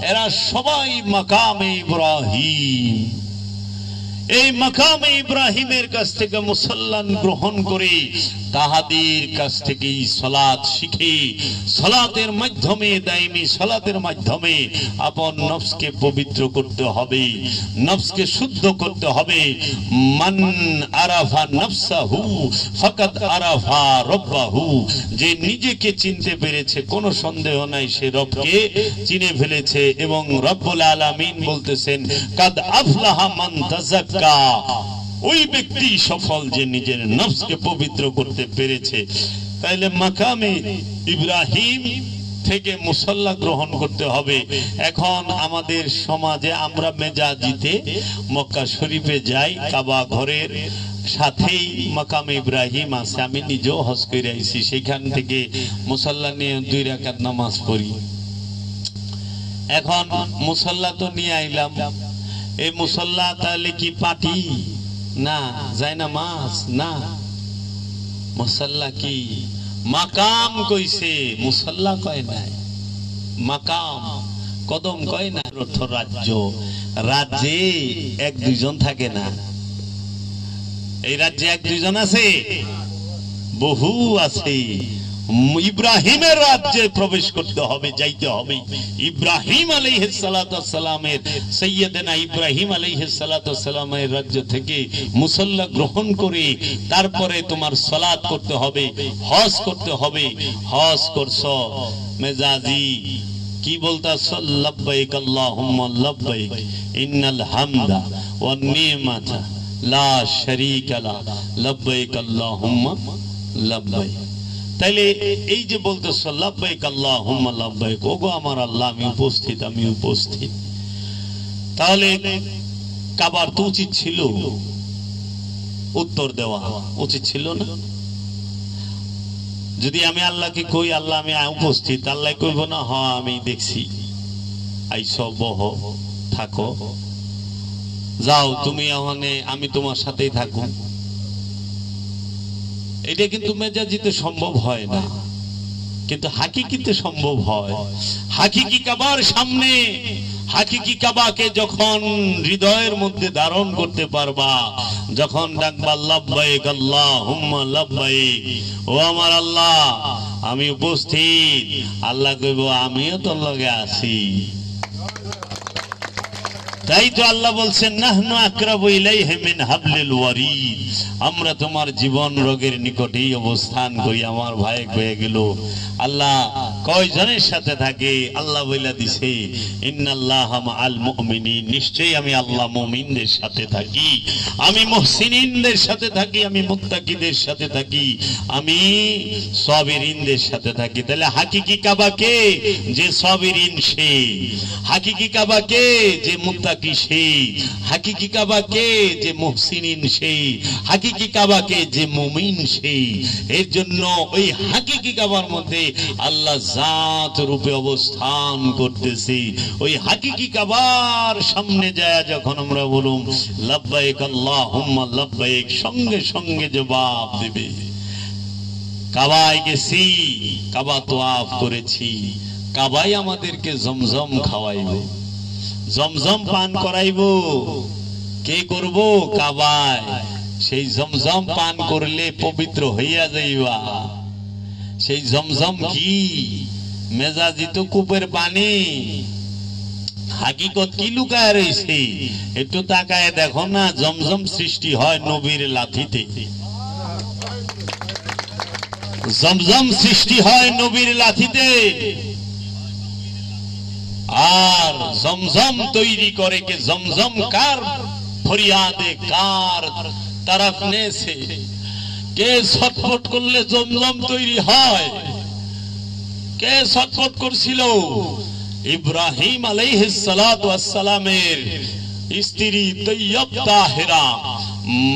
এরা সবাই মাকামে ইব্রাহিম। এই মাকামে ইব্রাহিমের কাছ থেকে মুসল্লান গ্রহণ করে তাহাদের কাছ থেকে সালাত শিখে, সালাতের মাধ্যমে, দাইমি সালাতের মাধ্যমে আপন নফসকে পবিত্র করতে হবে, নফসকে শুদ্ধ করতে হবে। মান আরাফা নফসাহু ফাকাদ আরাফা রাব্বাহু। যে নিজেকে চিনতে পেরেছে, কোনো সন্দেহ নাই সে রবকে চিনে ফেলেছে। এবং রব্বুল আলামিন বলতেছেন কাদ আফলাহা মান তাযাক্কা। ওই ব্যক্তি সফল যে নিজের নফসকে পবিত্র করতে পেরেছে। তাইলে মাকামে ইব্রাহিম থেকে মুসাল্লা গ্রহণ করতে হবে। এখন আমাদের সমাজে আমরা মেজাজিতে মক্কা শরীফে যাই, কাবা ঘরের সাথেই মাকামে ইব্রাহিম আছে। আমি নিজেও হজ করে আইছি, সেখান থেকে মুসাল্লা নিয়ে 2 রাকাত নামাজ পড়ি। এখন মুসাল্লা তো নিয়ে আইলাম, এই মুসাল্লা তাহলে কি পাটি না, যায় না মাছ না, মুসাল্লা কি মাকাম কইছে, মুসাল্লা কয় নাই। মাকাম কদম কয় না। অর্থ রাজ্য, রাজ্যে 1-2 জন থাকে না। এই রাজ্যে 1-2 জন আছে, বহু আছে। ইব্রাহিমের রাজ্যে প্রবেশ করতে হবে, যাইতে হবে। ইব্রাহিম আলাইহিস সালাতু ওয়াস সালামের, সাইয়্যিদানা ইব্রাহিম আলাইহিস সালাতু ওয়াস সালামের রাজ্য থেকে মুসাল্লা গ্রহণ করে তারপরে তোমার সালাত করতে হবে, হজ করতে হবে। হজ করছো, মেজাজি কি বলতাছ? লাব্বাইক আল্লাহুম্মা লাব্বাইক ইন্নাল হামদা ওয়ান নি'মাতা লা শারীকা লা লাব্বাইক আল্লাহুম্মা লাব্বাইক। তাইলে এই যে বলতেছ লাব্বাইক আল্লাহুম্মা লাব্বাইক, ওগো আমার আল্লাহ আমি উপস্থিত, আমি উপস্থিত, তাহলে কাবার তো উচিত ছিল উত্তর দেওয়া, উচিত ছিল না? যদি আমি আল্লাহকে কই আল্লাহ আমি উপস্থিত, আল্লাহ কইব না হ্যাঁ আমি দেখছি, আইস বহ থাকো, যাও তুমি ওখানে, আমি তোমার সাথেই থাকো। এটা কিন্তু মেজাজিতে সম্ভব হয় না, কিন্তু হাকিকিতে সম্ভব হয়। হাকিকি কাবার সামনে, হাকিকি কাবাকে যখন হৃদয়ের মধ্যে ধারণ করতে পারবা, যখন ডাকবা লাব্বাইক আল্লাহুম্মা লাব্বাইক, ও আমার আল্লাহ আমি উপস্থিত, আল্লাহ কইব আমিও তোর লগে আছি। তাই তো আল্লাহ বলছেন নাহনু আকরাবু ইলাইহি মিন হাবলিল ওয়ারিদ, আমরা তোমার জীবন রোগের নিকটেই অবস্থান করি। আমার ভাই হয়ে গেল আল্লাহ কয়জনের সাথে থাকে? আল্লাহ বইলা দিছে ইন্নাল্লাহা মাআল মুমিনিন, নিশ্চয়ই আমি আল্লাহ মুমিনদের সাথে থাকি, আমি মুহসিনিনদের সাথে থাকি, আমি মুত্তাকিদের সাথে থাকি, আমি সাবিরিনদের সাথে থাকি। তাহলে হাকিকি কাবা কে? যে সাবিরিন সে। হাকিকি কাবা কে? যে মুত্তাকি সে। হাকিকি কাবা কে? যে মুহসিনিন সে। হাকিকি কাবা কে? যে মুমিন সে। এর জন্য ওই হাকিকি কাবার মধ্যে আল্লাহ জাত রূপে অবস্থান করতেছে। ওই হাকিকি কাবার সামনে যায় যখন আমরা বলুম লাব্বাইক আল্লাহুম্মা লাব্বাইক, সঙ্গে সঙ্গে জবাব দেবে। কাবায় গেছি, কাবা তোয়াফ করেছি, কাবাই আমাদেরকে জমজম খাওয়াইব, জমজম পান করাইব। কে করব? কাবায়। সেই জমজম পান করলে পবিত্র হইয়া যাইবা। সেই জমজম কি? মেজাজি তো কূপের পানি। হাকিকত কি লুকায় রয়েছে? একটু তাকায় দেখো না। জমজম সৃষ্টি হয় নবীর লাঠিতে, জমজম সৃষ্টি হয় নবীর লাঠিতে। আর জমজম তৈরি করে কে? জমজম কার ফরিয়াদে, কার তরফ নেছে? কে ছটফট করলে জমজম তৈরি হয়? কে ছটফট করছিল? ইব্রাহিম আলাইহিস সালাতু ওয়াস সালামের স্ত্রী তৈয়ব তাহেরা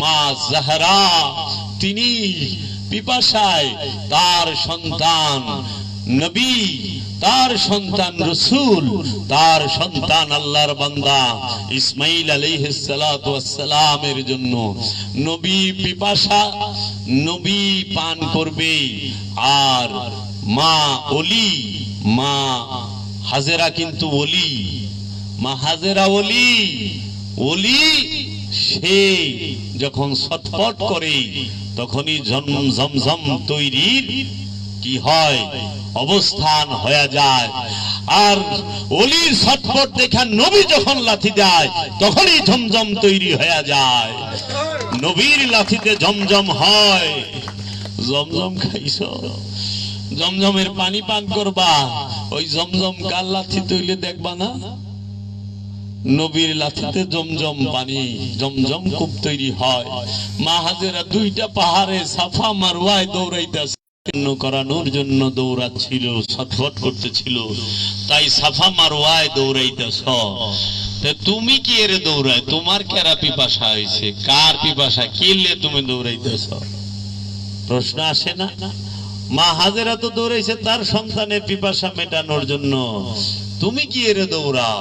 মা জাহরা, তিনি পিপাসায় তার সন্তান নবী, তার সন্তান রসুল, তার সন্তান আল্লাহর বান্দা ইসমাইল আলাইহিস সালাতু ওয়াস সালামের জন্য নবী পিপাসা, নবী পান করবে। আর মা ওলি, মা হাজেরা কিন্তু ওলি, মা হাজেরা ওলি, ওলি সে যখন ছটফট করে তখনই জমজম তৈরির কি হয়? অবস্থান হয়ে যায়। আর ওলির ছটফট দেখা নবী যখন লাথি দেয় তখনই জমজম তৈরি হয়ে যায়। নবীর লাথিতে জমজম হয়। জমজম খাইছো? জমজমের পানি পান করবা, ওই জমজম কার লাথি তৈলে দেখবা না? নবীর লাথিতে জমজম পানি, জমজম কূপ তৈরি হয়। মা হাজেরা দুইটা পাহাড়ে সাফা মারওয়ায় দৌড়াইতেছে, করানোর জন্য দৌড়াচ্ছিল, ছটফট করতেছিল। তাই সাফা মারওয়ায় দৌড়াইতেছ। তুমি কি এর দৌড়ায়? তোমার কেরা পিপাসা হয়েছে? কার পিপাসা? কিলে তুমি দৌড়াইতেছ? প্রশ্ন আসে না? মা হাজেরা তো দৌড়াইছে তার সন্তানের পিপাসা মেটানোর জন্য, তুমি কি এর দৌড়াও?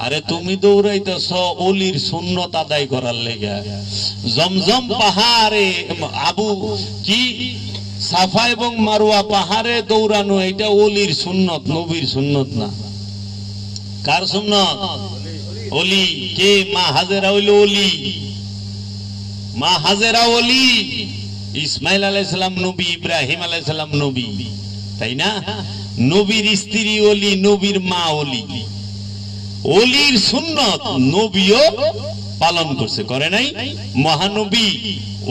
আরে তুমি দৌড়াইতেছ ওলির সুন্নত আদায় করার লেগে। জমজম পাহাড়ে আবু কি সাফা এবং মারওয়া পাহাড়ে দৌড়ানো, এটা ওলির সুন্নত, নবীর সুন্নত না। কার সুন্নত? ওলি। কে? মা হাজেরা হইল ওলি। মা হাজেরা ওলি। ইসমাইল আলাইহিস সালাম নবী, ইব্রাহিম আলাইহিস সালাম নবী, তাই না? নবীর স্ত্রী ওলি, নবীর মা ওলি। ওলির সুন্নত নবীও পালন করছে, করে নাই? মহানবী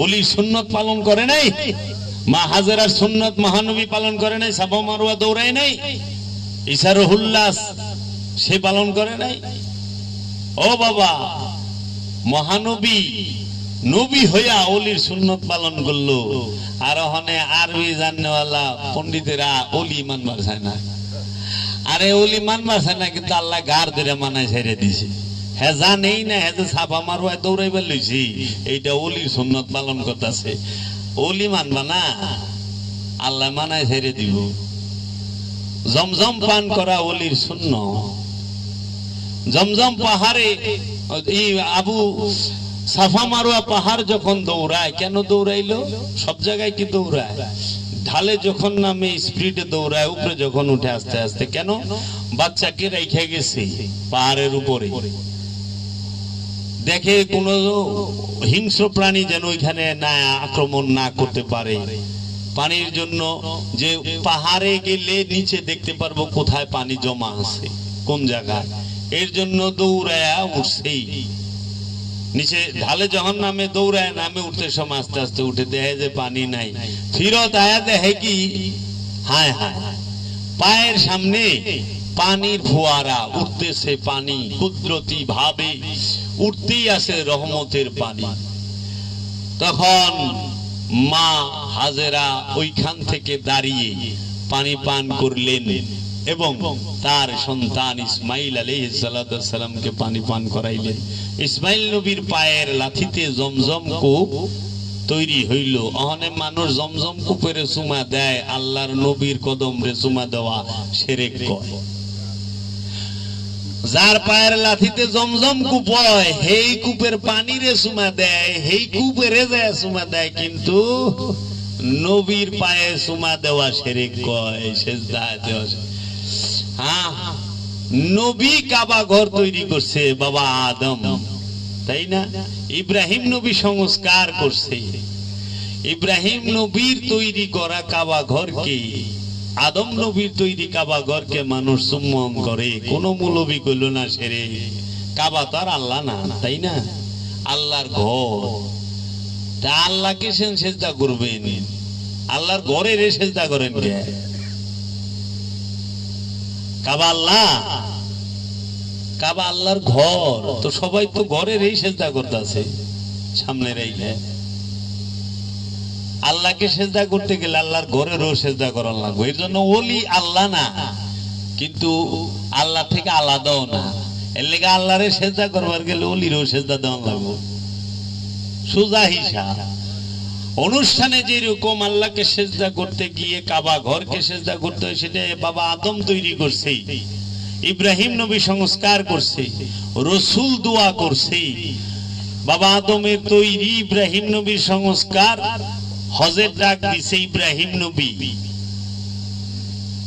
ওলির সুন্নত পালন করে নাই? মা হাজেরার সুন্নত মহানবী পালন করে নাই? সাফা মারওয়া দৌড়ায় নাই? ঈসা রুহুল্লাহ সে পালন করে নাই? ও বাবা, মহানবী নবী হইয়া ওলির সুন্নত পালন করলো। আর ওখানে আরবি জাননেওয়ালা পন্ডিতেরা ওলি মানবার চায় না। আরে ওলি মানবার চায় না, কিন্তু আল্লাহ গার ধরে মানায় ছেড়ে দিছে। হ্যাঁ জানেই না, হ্যাঁ যে ছাপা মারুয়া দৌড়াইবার লইছি, এইটা ওলির সুন্নত পালন করতেছে। ওলি মানবা না, আল্লাহ মানায় ছেড়ে দিব। জমজম পান করা ওলির সুন্নত। জমজম পাহাড়ে আবু সাফা মারুয়া পাহাড় যখন দৌড়ায়, কেন দৌড়াইলো? সব জায়গায় কি দৌড়ায়? ঢালে যখন নামে স্পিডে দৌড়ায়, উপরে যখন উঠে আস্তে আস্তে। কেন? বাচ্চাকে রেখে গেছে পাহাড়ের উপরে, দেখে কোন হিংস্র প্রাণী যেন ওইখানে না আক্রমণ না করতে পারে। পানির জন্য যে পাহাড়ে গেলে নিচে দেখতে পারবো কোথায় পানি জমা আছে, কোন জায়গায়। এর জন্য দৌড়ায়া উঠছেই নিচে। ঢালে যখন নামে দৌড়ায়, নামে উঠতে সময় আস্তে আস্তে উঠে দেখে যে পানি নাই। ফিরত আয়া দেখে কি, হায় হায়, পায়ের সামনে পানির ফোয়ারা উঠতেছে। পানি কুদরতি ভাবে উঠতেই আসে, রহমতের পানি। তখন মা হাজেরা ওইখান থেকে দাঁড়িয়ে পানি পান করলেন এবং তার সন্তান ইসমাইল আলাইহিস সালামকে পানি পান করাইলেন। ইসমাইল নবীর পায়ের লাথিতে জমজম কূপ তৈরি হইল। অহনে মানুষ জমজম কূপের চুমা দেয়, আল্লাহর নবীর কদম রে চুমা দেওয়া শিরক কয়। যার পায়ের লাথিতে জমজম কূপ হয়, সেই কূপের পানি রে চুমা দেয়, সেই কূপের যায় চুমা দেয়, কিন্তু নবীর পায়ে চুমা দেওয়া শিরক কয়, সিজদা দেওয়া। হ্যাঁ, নবী কাবা ঘর তৈরি করছে বাবা আদম, তাই না? ইব্রাহিম নবী সংস্কার করছে। ইব্রাহিম নবীর তৈরি করা কাবা ঘরকে, আদম নবীর তৈরি কাবা ঘরকে মানুষ চুম্বন করে। কোন মৌলবী কইল না সেরে, কাবা তো আর আল্লাহ না, তাই না? আল্লাহর ঘর। তা আল্লাহকে সেজদা করবেন, আল্লাহর ঘরে রে সেজদা করেন কে? কাবা আল্লাহ, কাবা আল্লাহর ঘর। তো সবাই তো ঘরের এই সেজদা করতেছে সামনে রেখে। আল্লাহকে সেজদা করতে গেলে আল্লাহর ঘরেরও সেজদা করার লাগবে। এর জন্য ওলি আল্লাহ না, কিন্তু আল্লাহ থেকে আলাদাও না। এর লেগে আল্লাহরে সেজদা করবার গেলে ওলিরও সেজদা দেওয়া লাগবে। সোজা হিসাব। অনুষ্ঠানে যেরকম আল্লাহকে সেজদা করতে গিয়ে কাবা ঘরকে সেজদা করতে হয়, সেটা বাবা আদম তৈরি করছে, ইব্রাহিম নবী সংস্কার করছে, রসুল দোয়া করছে। বাবা আদমের তৈরি, ইব্রাহিম নবীর সংস্কার, হজের ডাক দিছে ইব্রাহিম নবী।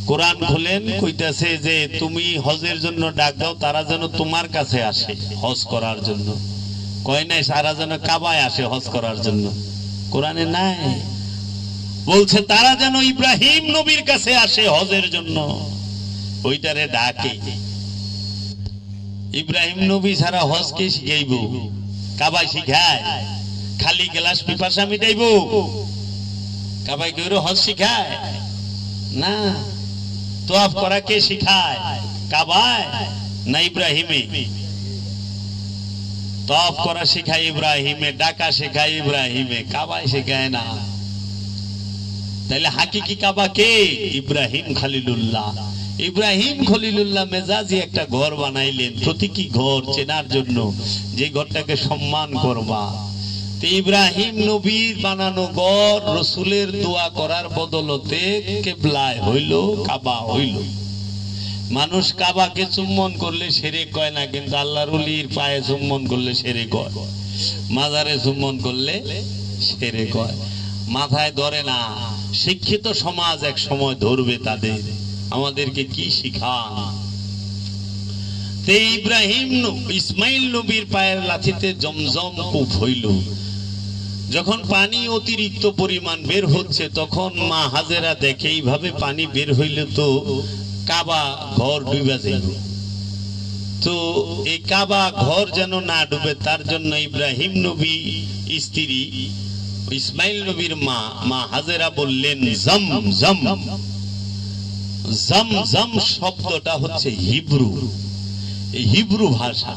কোরআন খুলেন, কইতাছে যে তুমি হজের জন্য ডাক দাও, তারা যেন তোমার কাছে আসে হজ করার জন্য। কয় নাই সারা যেন কাবায় আসে হজ করার জন্য, কোরআনে নাই। বলছে তারা যেন ইব্রাহিম নবীর কাছে আসে হজের জন্য, ওইটারে ডাকে। ইব্রাহিম নবী ছাড়া হজ কে শিখাইব? কাবায় শিখায়? খালি গ্লাস পিপাসা মিটাইব? কাবায় কেউ হজ শিখায় না। তোয়াফ করা কে শিখায়? কাবায় না ইব্রাহিমে? তোয়াফ করা শিখায় ইব্রাহিমে, ডাকা শিখায় ইব্রাহিমে, কাবায় শিখায় না। তাহলে হাকিকি কাবা কে? ইব্রাহিম খলিলুল্লাহ। ইব্রাহিম খলিলুল্লাহ মেজাজি একটা ঘর বানাইলেন, প্রতীকী ঘর চেনার জন্য, যে ঘরটাকে সম্মান করবা। ইব্রাহিম নবীর বানানো ঘর রসুলের দোয়া করার বদলতে কিবলায় হইল, কাবা হইল। মানুষ কাবাকে চুম্বন করলে শিরক কয় না, কিন্তু আল্লাহর ওলির পায়ে চুম্বন করলে শিরক কয়, মাজারে চুম্বন করলে শিরক কয়। মাথায় ধরে না। শিক্ষিত সমাজ এক সময় ধরবে তাদের। আমাদেরকে কি শিখান? ইব্রাহিম ইসমাইল নবীর পায়ের লাথিতে জমজম কূপ হইল। যখন পানি অতিরিক্ত পরিমাণ বের হচ্ছে, তখন মা হাজেরা দেখে এইভাবে পানি বের হইলে তো কাবা ঘর ডুবে যাইব। তো এই কাবা ঘর যেন না ডুবে, তার জন্য ইব্রাহিম নবী স্ত্রী ইসমাইল নবীর মা হাজেরা বললেন জম জম। জম জম শব্দটা হচ্ছে হিব্রু ভাষা।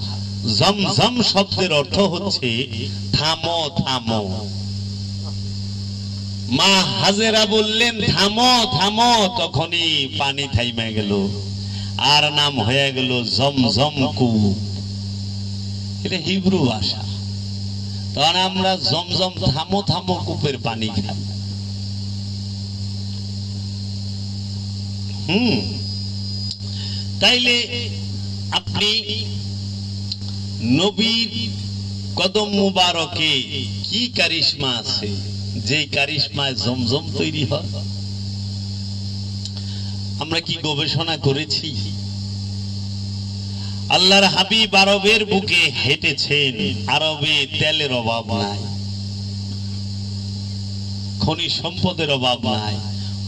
জম জম শব্দের অর্থ হচ্ছে থামো থামো। মা হাজেরা বললেন থামো থামো, তখনই পানি থাইমা গেল, আর নাম হয়ে গেল জমজম কূপ। এটা হিব্রু ভাষা। তখন আমরা জমজম থামো থামো কূপের পানি খাই। তাইলে আপনি নবীর কদম মুবারকে কি কারিশমা আছে, যে কারিশমায় জমজম তৈরি হয়? আমরা কি গবেষণা করেছি? আল্লাহর হাবিব আরবের বুকে হেঁটেছেন, আরবে তেলের অভাব নাই, খনিজ সম্পদের অভাব নাই,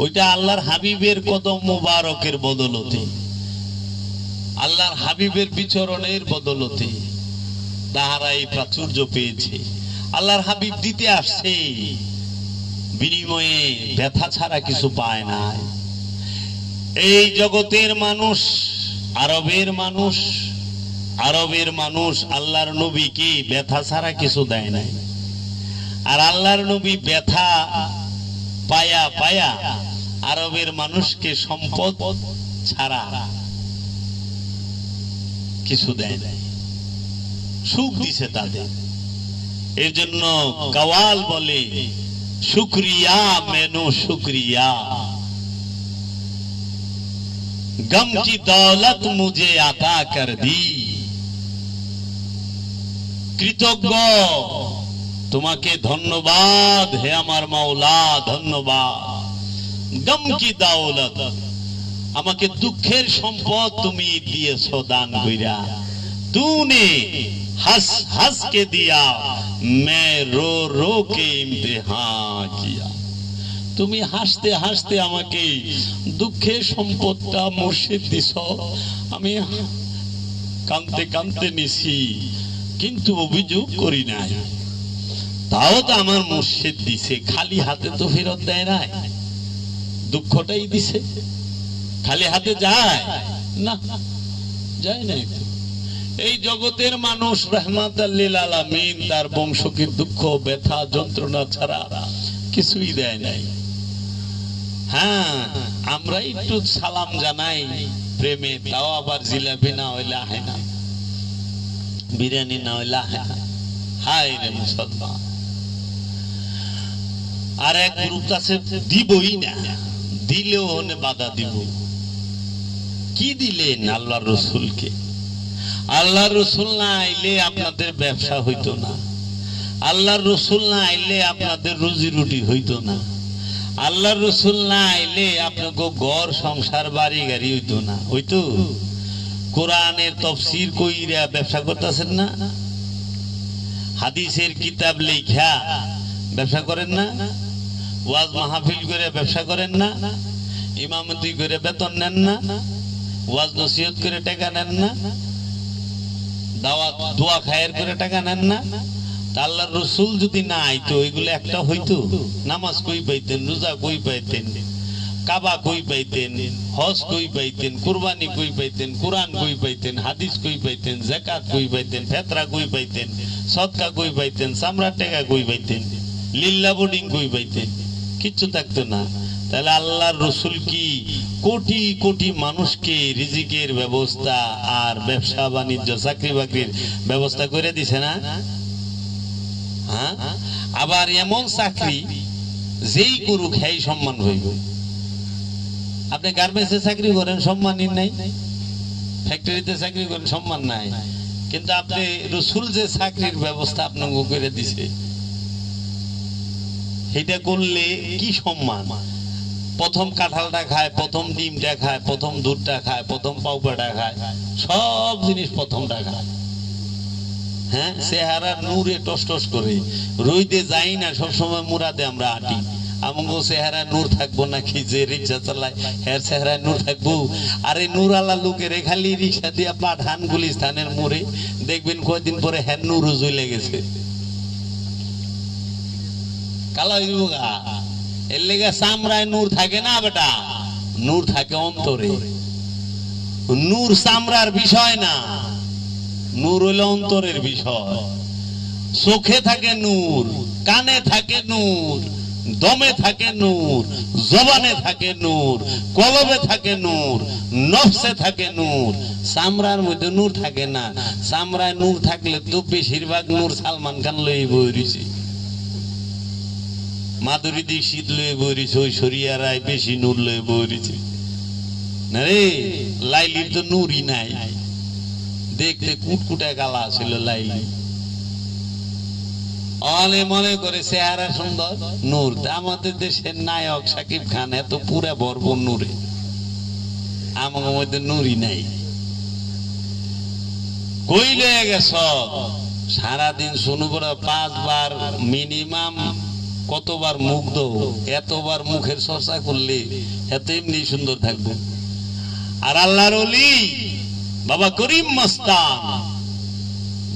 ওইটা আল্লাহর হাবিবের কদম মুবারকের বদলতে, আল্লাহর হাবিবের বিচরণের বদলতে তাহারা এই প্রাচুর্য পেয়েছে। আল্লাহর হাবিব দিতে আসছে, বিনিময়ে ব্যথা ছাড়া কিছু পায় নাই। এই জগতের মানুষ, আরবের মানুষ, আরবের মানুষ আল্লাহর নবীকে ব্যথা ছাড়া কিছু দেয় নাই। আর আল্লাহর নবী ব্যথা পায়া পায়া আরবের মানুষকে সম্পদ ছাড়া কিছু দেয় নাই, সুখ দিছে তাদের। এর জন্য কাওয়াল বলে শুকরিয়া মেনু শুকরিয়া, গম কি দৌলত মুঝে আতা কর দি। কৃতজ্ঞ, তোমাকে ধন্যবাদ হে আমার মাওলা, ধন্যবাদ। গম কি দৌলত, আমাকে দুঃখের সম্পদ তুমি দিয়েছো দান কইরা। तूने हंस हंस के दिया, मैं रो रो के इम्तिहान किया। তুমি হাসতে হাসতে আমাকে দুঃখের সম্পদটা মুর্শিদ দিছো, আমি কাঁদতে কাঁদতে নিছি, কিন্তু অভিযোগ করি নাই। তাও তো আমার মুর্শিদ দিছে, খালি হাতে তো ফেরত দেয় নাই, দুঃখটাই দিছে। খালি হাতে যায় না, যায় না। এই জগতের মানুষ রাহমাতাল লিল আলামিন তার বংশকে দুঃখ ব্যথা যন্ত্রণা ছাড়া কিছুই দেয় নাই। হ্যাঁ, আমরা একটু সালাম জানাই প্রেমে, তাও আবার জিলাপি না হইলে আহে না, বিরিয়ানি না হইলে আহে না। হায় রে মুসলমান। আর এক গ্রুপ আছে দিবই না, দিলেও হনে বাধা দিব। কি দিলেন আল্লাহর রসুলকে? আল্লাহর রসুল না আইলে আপনাদের ব্যবসা হইতো না, আল্লাহর রসুল না আইলে আপনাদের রুজি রুটি হইতো না, আল্লাহর রসুল না আইলে আপনাকে ঘর সংসার বাড়ি গাড়ি হইতো না। হইতো? কোরআনের তাফসীর কইরা ব্যবসা করতেছেন না, হাদিসের কিতাব লেখা ব্যবসা করেন না, ওয়াজ মাহফিল করে ব্যবসা করেন না, ইমামতি করে বেতন নেন না, ওয়াজ নসিহত করে টাকা নেন না, দাওয়াত দোয়া খায়ের করে টাকা নেন না। আল্লাহর রসুল যদি না আইতো এগুলো একটা হইতো? নামাজ কই পাইতেন, রোজা কই পাইতেন, কাবা কই পাইতেন, হজ কই পাইতেন, কুরবানি কই পাইতেন, কোরআন কই পাইতেন, হাদিস কই পাইতেন, যাকাত কই পাইতেন, ফেতরা কই পাইতেন, সদকা কই পাইতেন, চামড়ার টাকা কই পাইতেন, লিল্লা বোর্ডিং কই পাইতেন? কিচ্ছু থাকতো না। তাহলে আল্লাহর রসুল কি কোটি কোটি মানুষকে রিজিকের ব্যবস্থা আর ব্যবসা বাণিজ্য চাকরি বাকরির ব্যবস্থা করে দিছে না? হ্যাঁ, আবার এমন চাকরি যেই করুক হ্যাঁ সম্মান হইব। আপনি গার্মেন্টসে চাকরি করেন, সম্মানই নাই। ফ্যাক্টরিতে চাকরি করেন, সম্মান নাই। কিন্তু আপনি রসুল যে চাকরির ব্যবস্থা আপনাকে করে দিছে, এটা করলে কি সম্মান? প্রথম কাঁঠালটা খায়, প্রথম ডিমটা খায়, প্রথম দুধটা খায়, প্রথম পাউপাটা খায়, সব জিনিস প্রথমটা খায়। হ্যাঁ, চেহারা নূরে টস টস করে, রইতে যাই না, সবসময় মুরাদে আমরা আটি। আমগো চেহারা নূর থাকবো নাকি? যে রিক্সা চালায় হ্যার চেহারায় নূর থাকবো? আরে নূর আলা লোকের খালি রিক্সা দিয়া পাঠান গুলিস্তানের মোড়ে দেখবেন কয়েকদিন পরে হ্যার নূরও জ্বলে গেছে, কালো হইব গা। এর লেগে চামড়ায় নূর থাকে না বেটা, নূর থাকে অন্তরে। নূর চামড়ার বিষয় না, নূর হইল অন্তরের বিষয়। চোখে থাকে নূর, কানে থাকে নূর, দমে থাকে নূর, জবানে থাকে নূর, কলবে থাকে নূর, নফসে থাকে নূর। চামড়ার মধ্যে নূর থাকে না। চামড়ায় নূর থাকলে তো বেশিরভাগ নূর সালমান খান লই বইছে, মাধুরী দীক্ষিত লয়ে বইছে, ঐশ্বরিয়া রায় বেশি নূর লয়ে বইছে না রে। লাইলির তো নূরই নাই, দেখতে কুটকুটা গালা ছিল লাইলি। অনে মনে করে চেহারা সুন্দর, নূর। আমাদের দেশের নায়ক সাকিব খান এত পুরা ভরপুর নূরে, আমার মধ্যে নূরই নাই। কই লয়ে গেছ সারাদিন শুনু বড় 5 বার মিনিমাম, কতবার মুগ্ধ, এতবার মুখের চর্চা করলে এত এমনি সুন্দর থাকবে। আর আল্লাহর ওলি বাবা করিম মস্তান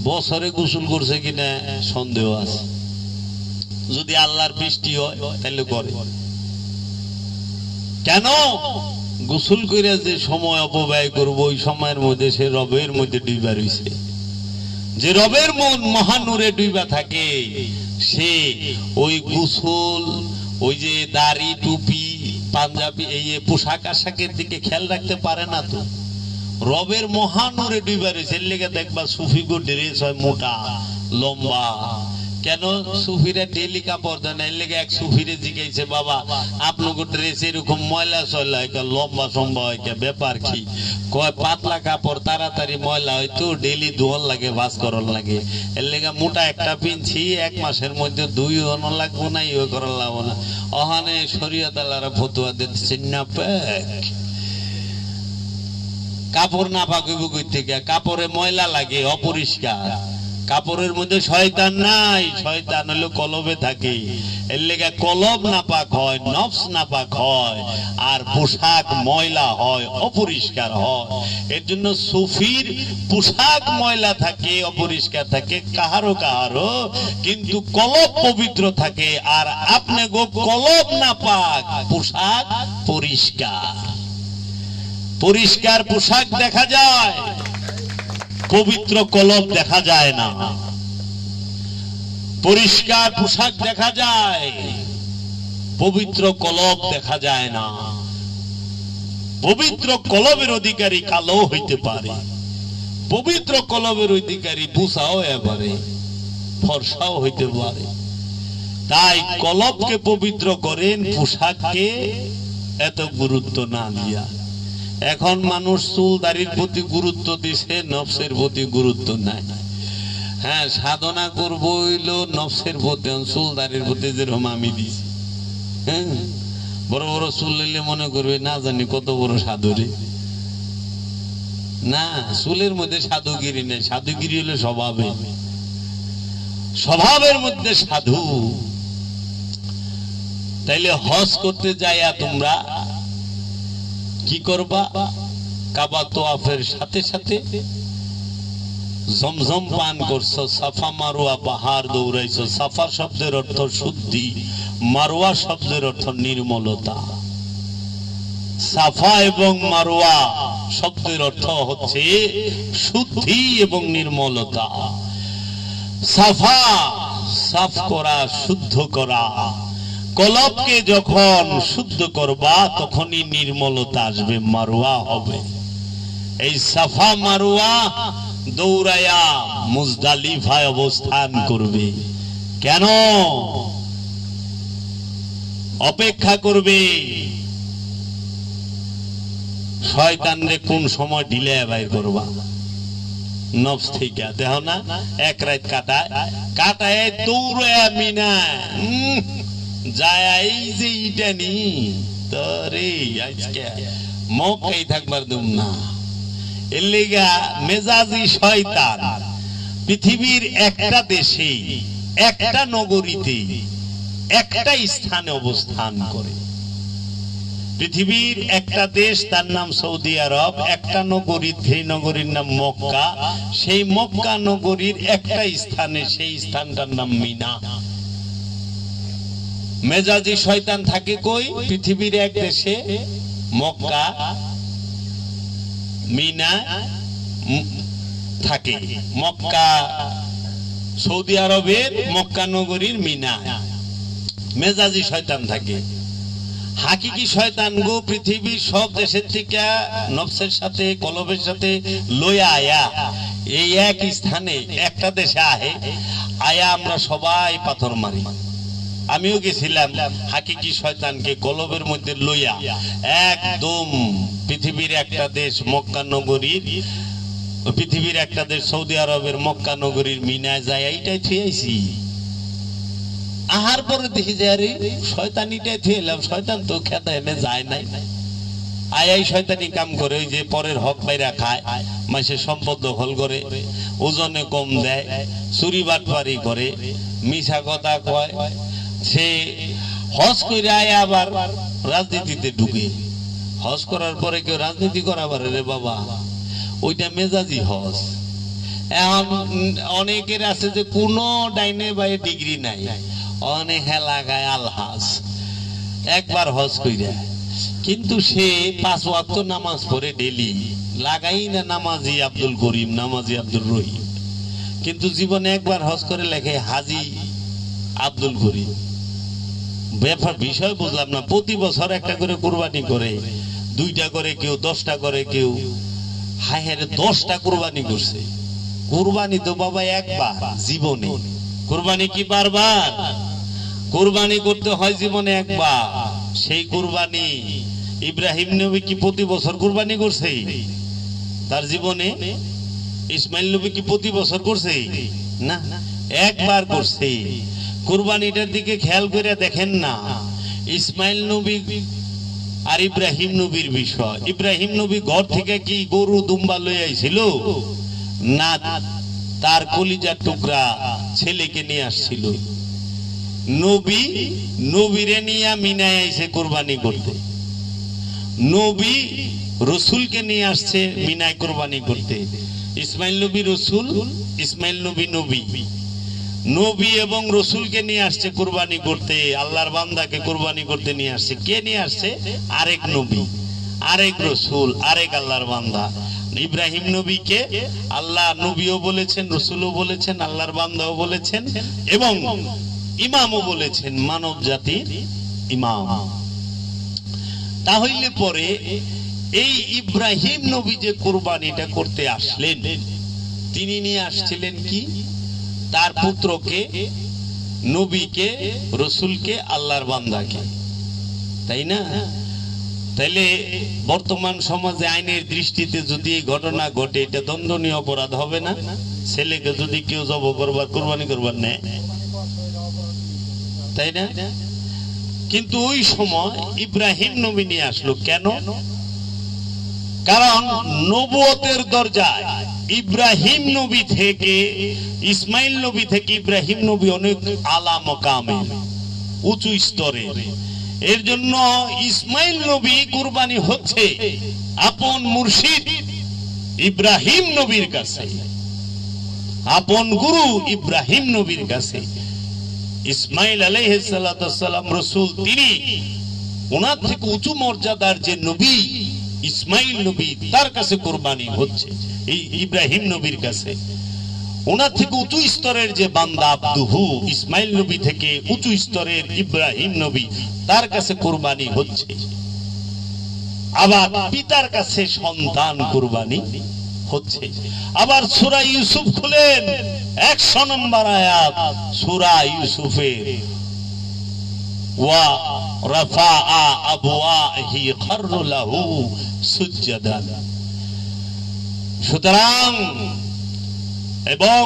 বছরে গোসল করছে কিনা সন্দেহ আছে। যদি আল্লাহর বৃষ্টি হয় তাহলে করে। কেন? গোসল করে যে সময় অপব্যয় করবো, ওই সময়ের মধ্যে সে রবের মধ্যে ডুবা রয়েছে। যে রবের মহানূরে ডুবা থাকে সে ওই গোসল, ওই যে দাড়ি টুপি পাঞ্জাবি এই পোশাক আশাকের দিকে খেয়াল রাখতে পারে না। তো রবের মহানূরে ডুবা রয়েছে। এর লেগে দেখবা সুফি গো ড্রেস হয় মোটা লম্বা। কেন? সুফিরা ডেলি কাপড় দেয় না। এর লেগে এক সুফিরে জিজ্ঞাসা, বাবা আপনাকে ড্রেস এরকম ময়লা চয়লা হয়, লম্বা সম্বা হয়, ব্যাপার কি? কয় পাতলা কাপড় তাড়াতাড়ি ময়লা হয় তো, ডেলি ধোয়ার লাগে, ভাস করার লাগে। এর লেগে মোটা একটা পিনছি, 1 মাসের মধ্যে 2 ধোয়ানো লাগবো না, ইয়ে করার লাগবো না। ওখানে শরীয়ত আল্লাহরা ফতুয়া দিচ্ছে না পাক, কাপড় না পাকিব কই থেকে? কাপড়ে ময়লা লাগে, অপরিষ্কার। কাপড়ের মধ্যে শয়তান নাই, শয়তান হলো কলবে থাকে। এর লেগে কলব নাপাক হয়, নফস নাপাক হয়, আর পোশাক ময়লা হয়, অপরিষ্কার হয়। এর জন্য সুফির পোশাক ময়লা থাকে, অপরিষ্কার থাকে কাহারো কাহারো, কিন্তু কলব পবিত্র থাকে। আর আপনি গো কলব নাপাক, পোশাক পরিষ্কার। পরিষ্কার পোশাক দেখা যায়, পবিত্র কলব দেখা যায় না। পরিষ্কার পোশাক দেখা যায়, পবিত্র কলব দেখা যায় না। পবিত্র কলবের অধিকারী কালো হইতে পারে, পবিত্র কলবের অধিকারী বুসাও এবারে ফর্সাও হইতে পারে। তাই কলবকে পবিত্র করেন, পোশাককে এত গুরুত্ব না দিয়া। এখন মানুষ চুল দাড়ির প্রতি গুরুত্ব দিছে, নফসের প্রতি গুরুত্ব নাই। হ্যাঁ, সাধনা করবো হইলো নফসের প্রতি, চুল দাড়ির প্রতি যেরকম আমি দিছি। হ্যাঁ, বড় বড় চুল নিলে মনে করবে না জানি কত বড় সাধুরে। না, চুলের মধ্যে সাধুগিরি নেই, সাধুগিরি হলো স্বভাবে, স্বভাবের মধ্যে সাধু। তাইলে হজ করতে যাইয়া তোমরা কি করবা? কাবা তোয়াফের সাথে সাথে জমজম পান করছো, সাফা মারোয়া পাহাড় দৌড়াইছো। সাফা শব্দের অর্থ শুদ্ধি, মারোয়া শব্দের অর্থ নির্মলতা। সাফা এবং মারোয়া শব্দের অর্থ হচ্ছে শুদ্ধি এবং নির্মলতা। সাফা সাফ করা, শুদ্ধ করা। কলবকে যখন শুদ্ধ করবা তখনই নির্মলতা আসবে, মারোয়া হবে। এই সাফা মারোয়া দৌড়ায়া মুজদালিফায় অবস্থান করবে। কেন? অপেক্ষা করবে শয়তানরে কোন সময় ঢিলে বাইর করবা। নফস থেকে দেখো না, 1 রাত কাটায় দৌড়ায়া মিনা যায়। এই যে ইটা নি তোরে আজকে মক্কায় থাকবার দুম না। এর লেগা মেজাজি শয়তান পৃথিবীর একটা দেশে, একটা নগরীতে, একটা স্থানে অবস্থান করে। পৃথিবীর একটা দেশ, তার নাম সৌদি আরব, একটা নগরী, সেই নগরীর নাম মক্কা। সেই মক্কা নগরীর একটা স্থানে, সেই স্থানটার নাম মিনা। মেজাজি শয়তান থাকে কই? পৃথিবীর এক দেশে, মক্কা মিনা থাকে। মক্কা সৌদি আরবের মক্কা নগরীর মিনা। মেজাজি শয়তান থাকে। হাকিকি শয়তান গো পৃথিবীর সব দেশের থেকে নফসের সাথে কলবের সাথে লইয়া আয়া এই এক স্থানে একটা দেশে আহে, আয়া আমরা সবাই পাথর মারি। আমিও গেছিলাম হাকিকি শয়তানকে কলবের মধ্যে লইয়া একদম পৃথিবীর একটা দেশ মক্কা নগরীর, পৃথিবীর একটা দেশ সৌদি আরবের মক্কা নগরীর মিনায় যায় এইটাই থুয়েছি। আহার পরে দেখি যে আরে শয়তানিটাই থুয়েলাম, শয়তান তো খেতে এনে যায় নাই। আয়াই শয়তানি কাম করে, ওই যে পরের হক বাইরা খায়, মাসে সম্পদ দখল করে, ওজনে কম দেয়, চুরি বাটপারি করে, মিছা কথা কয়। সে হজ করে আয় আবার রাজনীতিতে ঢুকে। হজ করার পরে কেউ রাজনীতি করা পারে রে বাবা, ওইটা মেজাজি হজ। এখন অনেকের আছে যে কোনো ডাইনে বাই ডিগ্রি নাই, অনেক লাগায় আলহাজ একবার হজ কইরা, কিন্তু সে 5 ওয়াক্ত নামাজ পড়ে ডেলি, লাগাই না নামাজি আব্দুল করিম, নামাজি আব্দুল রহিম, কিন্তু জীবনে একবার হজ করে লেখে হাজি আব্দুল করিম। ব্যাপার বিষয় বুঝলাম না। প্রতি বছর একটা করে কুরবানি করে, 2টা করে কেউ, 10টা করে কেউ। হায় হায়, 10টা কুরবানি করছে। কুরবানি তো বাবা একবার জীবনে, কুরবানি কি বারবার? কুরবানি করতে হয় জীবনে একবার। সেই কুরবানি ইব্রাহিম নবী কি প্রতি বছর কুরবানি করছে তার জীবনে? ইসমাইল নবী কি প্রতি বছর করছে? না, একবার করছে। কুরবানিটার দিকে খেয়াল করে দেখেন না, ইসমাইল নবী আর ইব্রাহিম নবীর বিষয়। ইব্রাহিম নবী ঘর থেকে কি গরু দুম্বা লই আইছিল? না, তার কলিজার টুকরা ছেলেকে নিয়ে আসছিল। নবী নবীরে নিয়ে মিনায় আইছে কুরবানি করতে। নবী রসুলকে নিয়ে আসছে মিনায় কুরবানি করতে। ইসমাইল নবী রসুল, ইসমাইল নবী নবী। নবী এবং রসুলকে নিয়ে আসছে কুরবানি করতে, আল্লাহর বান্দাকে কুরবানি করতে নিয়ে আসছে। কে নিয়ে আসছে? আরেক নবী, আরেক রসুল, আরেক আল্লাহর বান্দা। ইব্রাহিম নবীকে আল্লাহ নবীও বলেছেন, রসুলও বলেছেন, আল্লাহর বান্দাও বলেছেন এবং ইমামও বলেছেন, মানব জাতির ইমাম। তাহলে পরে এই ইব্রাহিম নবী যে কুরবানিটা করতে আসলেন, তিনি নিয়ে আসছিলেন কি? তার পুত্রকে, নবীকে, রসুলকে, আল্লাহর বান্দাকে, তাই না? তাইলে বর্তমান সমাজে আইনের দৃষ্টিতে যদি এই ঘটনা ঘটে, এটা দণ্ডনীয় অপরাধ হবে না? ছেলেকে যদি কেউ জব করবার, কুরবানি করবার নেয়, তাই না? কিন্তু ওই সময় ইব্রাহিম নবী নিয়ে আসলো কেন? কারণ নবুয়তের দরজায় ইব্রাহিম নবী থেকে, ইসমাইল নবী থেকে ইব্রাহিম নবী অনেক আলা মকামের, উঁচু স্তরের। এর জন্য ইসমাইল নবী কুরবানি হচ্ছে আপন মুর্শিদ ইব্রাহিম নবীর কাছে, আপন গুরু ইব্রাহিম নবীর কাছে। ইসমাইল আলাইহিস সালাতু ওয়াস সালাম রাসূল, তিনি ওনার থেকে উঁচু মর্যাদার যে নবী ইসমাইল নবী, তার কাছে কুরবানি হচ্ছে, এই ইব্রাহিম নবীর কাছে। ওনার থেকে উঁচু স্তরের যে বান্দা আব্দুহু, ইসমাইল নবী থেকে উঁচু স্তরের ইব্রাহিম নবী, তার কাছে কুরবানি হচ্ছে। আবার পিতার কাছে সন্তান কুরবানি হচ্ছে। আবার সূরা ইউসুফ খুলেন, 100 নম্বর আয়াত সূরা ইউসুফের, ওয়া রাফাআ আবওয়াহি খাররু লাহু সুজদান। সুতরাং এবং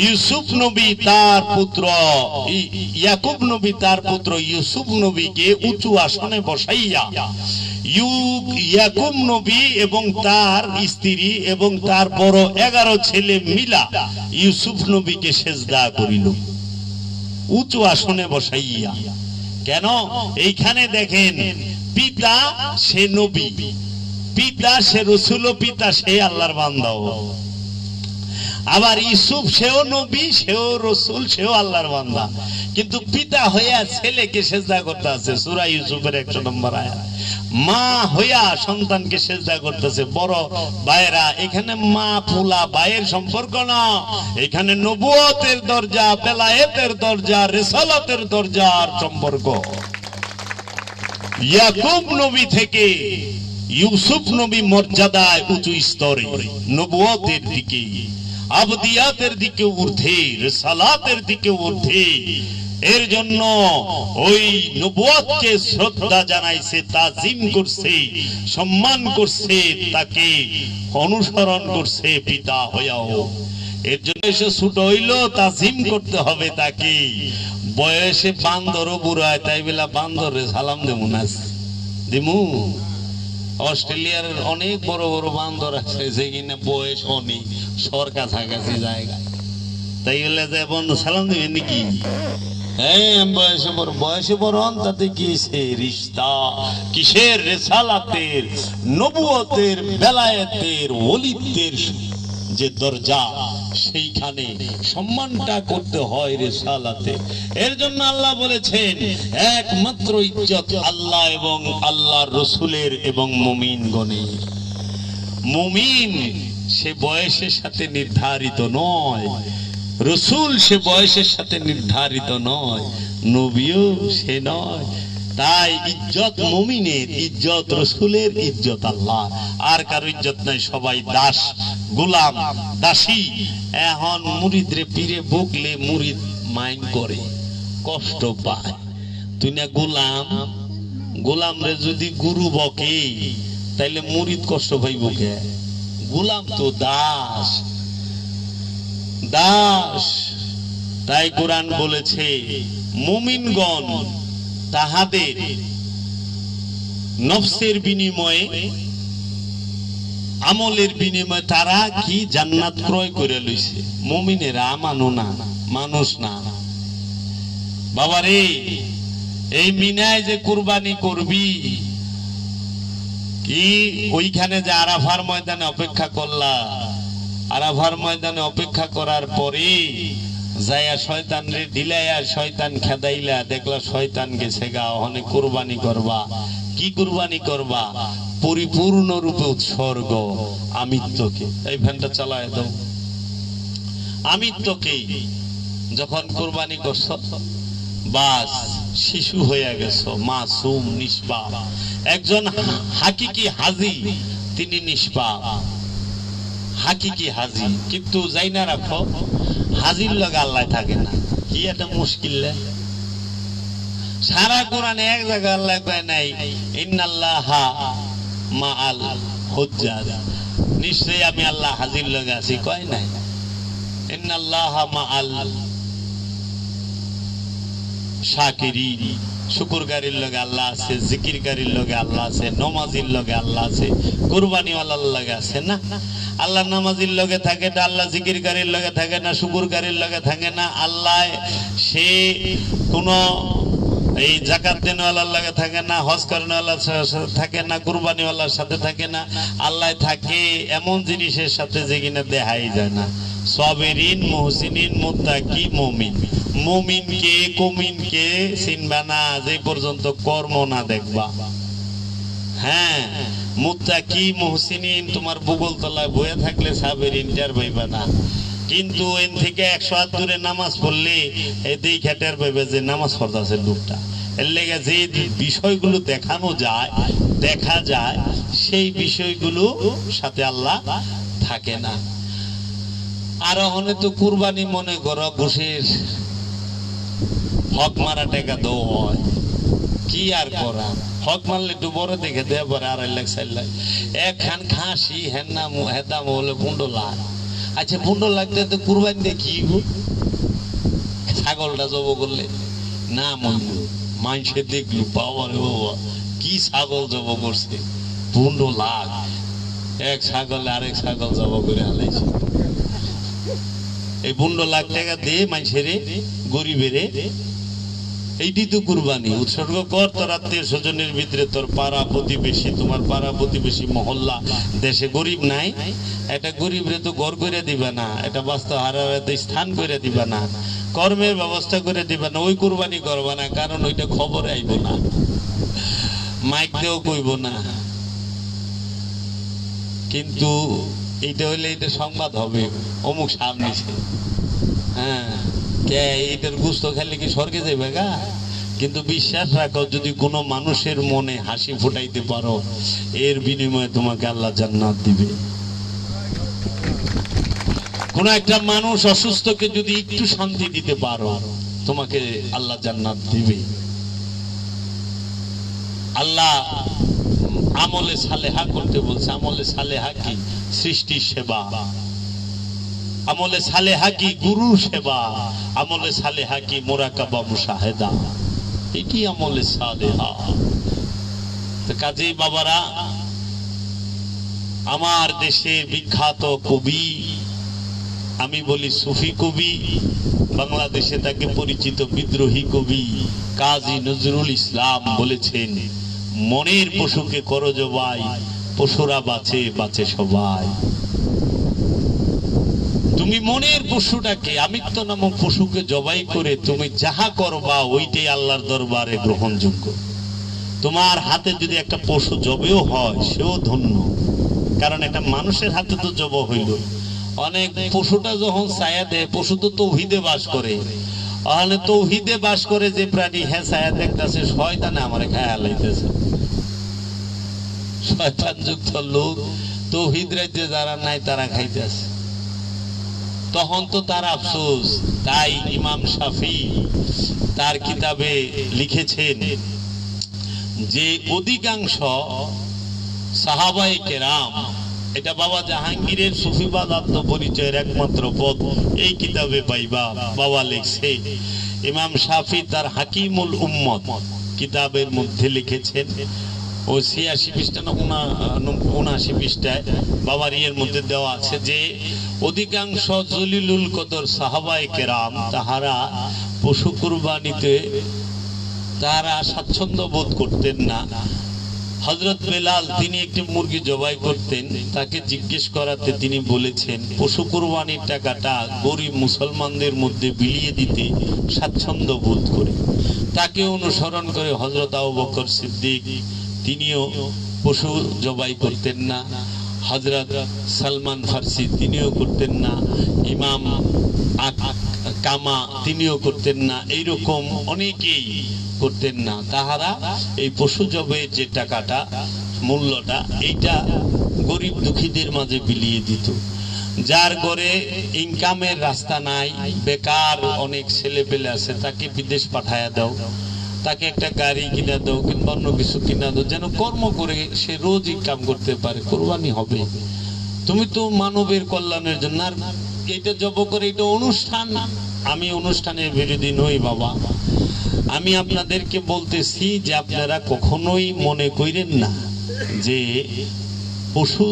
ইউসুফ নবী তার পুত্র, ইয়াকুব নবী তার পুত্র ইউসুফ নবীকে উঁচু আসনে বসাইয়া ইয়াকুব নবী এবং তার স্ত্রী এবং তার বড় 11 ছেলে মিলা ইউসুফ নবীকে সেজদা করিল, উঁচু আসনে বসাইয়া। কেন? এইখানে দেখেন, পিতা সে নবী, পিতা সে রসুল, পিতা সে আল্লাহর বান্দাও। আবার ইউসুফ সেও নবী, সেও রসুল, সেও আল্লাহর বান্দা, কিন্তু পিতা হইয়া ছেলেকে সেজদা করতে আছে। সূরা ইউসুফের 100 নম্বর আয়াত। মা হইয়া সন্তানকে সেজদা করতেছে। বড় ভাইরা, এখানে মা ফুলা ভাইয়ের সম্পর্ক না, এখানে নবুয়তের দরজা, বেলায়েতের দরজা, রিসালাতের দরজার সম্পর্ক। ইয়াকুব নবী থেকে ইউসুফ নবী মর্যাদায় উঁচু স্তরে, নবুয়তের দিকে, আবদিয়াতের দিকে ঊর্ধ্বে, রিসালাতের দিকে ঊর্ধ্বে। এর জন্য ওই নবুয়তকে শ্রদ্ধা জানাইছে, তাজিম করছে, সম্মান করছে, তাকে অনুসরণ করছে পিতা হইয়াও। এর জন্য সে ছোট হইল, তাজিম করতে হবে তাকে। বয়সে বান্দরও বুড়ায়, তাই বেলা বান্দরে সালাম দেবো না, দিমু। অস্ট্রেলিয়ার অনেক বড় বড় বান্দর আছে যে কিনা বয়স অনেক, সর কাছাকাছি জায়গায়, তাই বলে যে বন্ধু সালাম দেবেন নাকি? হ্যাঁ, বয়সে বড় তাতে কিসে রিশতা, কিসের রিসালাতের, নবুয়তের, বেলায়েতের, ওলিদের যে দরজা, সেইখানে সম্মানটা করতে হয় রিসালাতে। এর জন্য আল্লাহ বলেছেন একমাত্র ইজ্জত আল্লাহ এবং আল্লাহর রসুলের এবং মুমিনগণের। মুমিন সে বয়সের সাথে নির্ধারিত নয়, রসুল সে বয়সের সাথে নির্ধারিত নয়, নবীও সে নয়। তাই ইজ্জত মুমিনের, ইজ্জত রসুলের, ইজ্জত আল্লাহ। আর কারো ইজ্জত নাই, সবাই দাস, গোলাম, দাসী। এখন মুরিদরে পীরে বকলে মুরিদ মাইন্ড করে, কষ্ট পায়। তুই না গোলাম, গোলাম রে যদি গুরু বকে তাইলে মুরিদ কষ্ট পাইব কে? গোলাম তো দাস, দাস। তাই কোরআন বলেছে মুমিনগণ তাহাদের নফসের বিনিময়ে, আমলের বিনিময়ে তারা কি জান্নাত ক্রয় করে লইছে। মুমিনেরা আমানো না, মানুষ না। বাবারে, এই মিনায় যে কুরবানি করবি, কি ওইখানে যে আরাফার ময়দানে অপেক্ষা করলা, আরাফার ময়দানে অপেক্ষা করার পরে যাইয়া শয়তান রে ঢিলাইয়া শয়তান খেদাইলা, দেখলা শয়তান গেছে গা, ওখানে কুরবানি করবা। কি কুরবানি করবা? পরিপূর্ণ রূপে উৎসর্গ, আমিত্বকে। এই ফ্যানটা চালায় দাও। আমিত্বকে যখন কুরবানি করছ, বাস শিশু হয়ে গেছো, মাসুম, নিষ্পাপ। একজন হাকিকি হাজি, তিনি নিষ্পাপ, হাকিকি হাজি। কিন্তু যাই না রাখো, হাজির লগে আল্লাহ থাকে না। কি একটা মুশকিল। সারা কোরআনে এক জায়গায় আল্লাহ কয় নাই ইন্নাল্লাহা মাআল হুজ্জাজ, নিশ্চয়ই আমি আল্লাহ হাজির লগে আছি, কয় নাই। ইন্নাল্লাহা মাআল শাকিরিন, শুকরকারীর লগে আল্লাহ আছে, জিকিরকারীর লগে আল্লাহ আছে, নমাজির লগে আল্লাহ আছে, কুরবানিওয়ালার লগে আছে না। আল্লাহ নামাজির লগে থাকে না, আল্লাহ জিকিরকারীর লগে থাকে না, শুকরকারীর লগে থাকে না। আল্লাহ সে কোন এই যাকাত দেনওয়ালার লগে থাকে না, হজ করেনওয়ালার সাথে থাকে না, কুরবানিওয়ালার সাথে থাকে না। আল্লাহ থাকে এমন জিনিসের সাথে যে কিনা দেখাই যায় না। সাবিরিন, মুহসিনিন, মুত্তাকি, মুমিন। মুমিনকে কুমিনকে চিনবা না যে পর্যন্ত কর্ম না দেখবা। হ্যাঁ, মুত্তাকি, মুহসিনিন তোমার ভূগোল তলায় বয়ে থাকলে সাবিরিন টের পাইবা না। কিন্তু এন থেকে 100 হাত দূরে নামাজ পড়লে এই খেটের পাইবে যে নামাজ পড়তেছে লোকটা। এর লেগে যে বিষয়গুলো দেখানো যায়, দেখা যায়, সেই বিষয়গুলো সাথে আল্লাহ থাকে না। আর ওখানে তো কুরবানি মনে করো ঘুষের হক মারা টাকা দেওয়া হয়, কি আর করা। হক মারলে একটু বড় দেখে দেওয়া পরে 2.5 লাখ 4 লাখ। একখান খাসি হেদাম হলে 15 লাখ। আচ্ছা 15 লাখ তো কুরবানি দিয়ে কি ছাগলটা জব করলে না মূল্য মানুষের দেখলো, বাবা রে বাবা কি ছাগল জব করছে, 15 লাখ। এক ছাগলে আরেক ছাগল জব করে আলাইছে। এই 15 লাখ টাকা দিয়ে মানুষের গরিবের এইটি তো কুরবানি। উৎসর্গ কর তোর আত্মীয় স্বজনের ভিতরে, তোর পাড়া প্রতিবেশী, তোমার পাড়া প্রতিবেশী মহল্লা। দেশে গরিব নাই, এটা গরিবরে তো ঘর করে দিবে না, এটা বাস্তব হারাতে স্থান করে দিবে না, কর্মের ব্যবস্থা করে দিবে না, ওই কুরবানি করবে না, কারণ ওইটা খবরে আইব না, মাইক দিয়েও কইব না। কিন্তু এইটা হইলে এটা সংবাদ হবে, অমুক সামনে, হ্যাঁ কে এইটার গুস্ত খেলে কি স্বর্গে যাবে গা? কিন্তু বিশ্বাস রাখো, যদি কোনো মানুষের মনে হাসি ফুটাইতে পারো, এর বিনিময়ে তোমাকে আল্লাহ জান্নাত দিবে। কোন একটা মানুষ অসুস্থকে যদি একটু শান্তি দিতে পারো, তোমাকে আল্লাহ জান্নাত দিবে। আল্লাহ আমলে সালেহা করতে বলছে। আমলে সালেহা কি? সৃষ্টির সেবা। আমলে সালেহা কি? গুরু সেবা। আমলে সালেহা কি? মুরাকাবা মুশাহেদা। এটি আমলে সালেহা। তো কাজেই বাবারা, আমার দেশের বিখ্যাত কবি, আমি বলি সুফি কবি, বাংলাদেশে তাকে পরিচিত বিদ্রোহী কবি কাজী নজরুল ইসলাম বলেছেন, মনের পশুকে করো জবাই, পশুরা বাঁচে বাঁচে সবাই। তুমি মনের পশুটাকে, আমিত্ব নামক পশুকে জবাই করে তুমি যাহা করবা, ওইটাই আল্লাহর দরবারে গ্রহণযোগ্য। তোমার হাতে যদি একটা পশু জবেও হয়, সেও ধন্য, কারণ একটা মানুষের হাতে তো জব হইল। অনেক পশুটা যখন ছায়া দেয়, পশু তো তৌহিদে বাস করে, তাহলে তৌহিদে বাস করে যে প্রাণী, হ্যাঁ ছায়া দেখতেছে, শয়তানে আমারে খায়া লাইতেছে। শয়তান যুক্ত লোক তৌহিদ রাজ্যে যারা নাই তারা খাইতেছে, তখন তো তার আফসোস। তাই ইমাম শাফি তার কিতাবে লিখেছেন যে অধিকাংশ সাহাবায়ে কেরাম, এটা বাবা জাহাঙ্গীরের সুফিবাদ আত্মপরিচয়ের একমাত্র পথ এই কিতাবে পাইবা। বাবা লিখছে, ইমাম শাফি তার হাকিমুল উম্মত কিতাবের মধ্যে লিখেছেন, ও 86 পৃষ্ঠা না 79 পৃষ্ঠায় বাবার ইয়ের মধ্যে দেওয়া আছে যে অধিকাংশ জলিলুল কদর সাহাবায়ে কেরাম তাহারা পশু কুরবানিতে তারা স্বাচ্ছন্দ্য বোধ করতেন না। হযরত বেলাল তিনি একটি মুরগি জবাই করতেন, তাকে জিজ্ঞেস করাতে তিনি বলেছেন পশু কুরবানির টাকাটা গরিব মুসলমানদের মধ্যে বিলিয়ে দিতে স্বাচ্ছন্দ্য বোধ করে। তাকে অনুসরণ করে হযরত আবু বকর সিদ্দিক তিনিও পশু জবাই করতেন না, হযরত সালমান ফারসি তিনিও করতেন না, ইমাম কামা তিনিও করতেন না, এইরকম অনেকেই করতেন না। তাহারা এই পশু জবের যে টাকাটা, মূল্যটা, এইটা গরিব দুঃখীদের মাঝে বিলিয়ে দিত। যার ঘরে ইনকামের রাস্তা নাই, বেকার অনেক ছেলে পেলে আছে, তাকে বিদেশ পাঠায়া দাও, তাকে একটা গাড়ি কিনা দাও কিংবা অন্য কিছু কিনা দাও, যেন কর্ম করে সে রোজ ইনকাম করতে পারে, কোরবানি হবে। তুমি তো মানবের কল্যাণের জন্য। আর এটা জব করে, এটা অনুষ্ঠান। আমি অনুষ্ঠানের বিরোধী নই বাবা, আমি আপনাদেরকে বলতেছি যে আপনারা কখনোই মনে করেন না যে পশু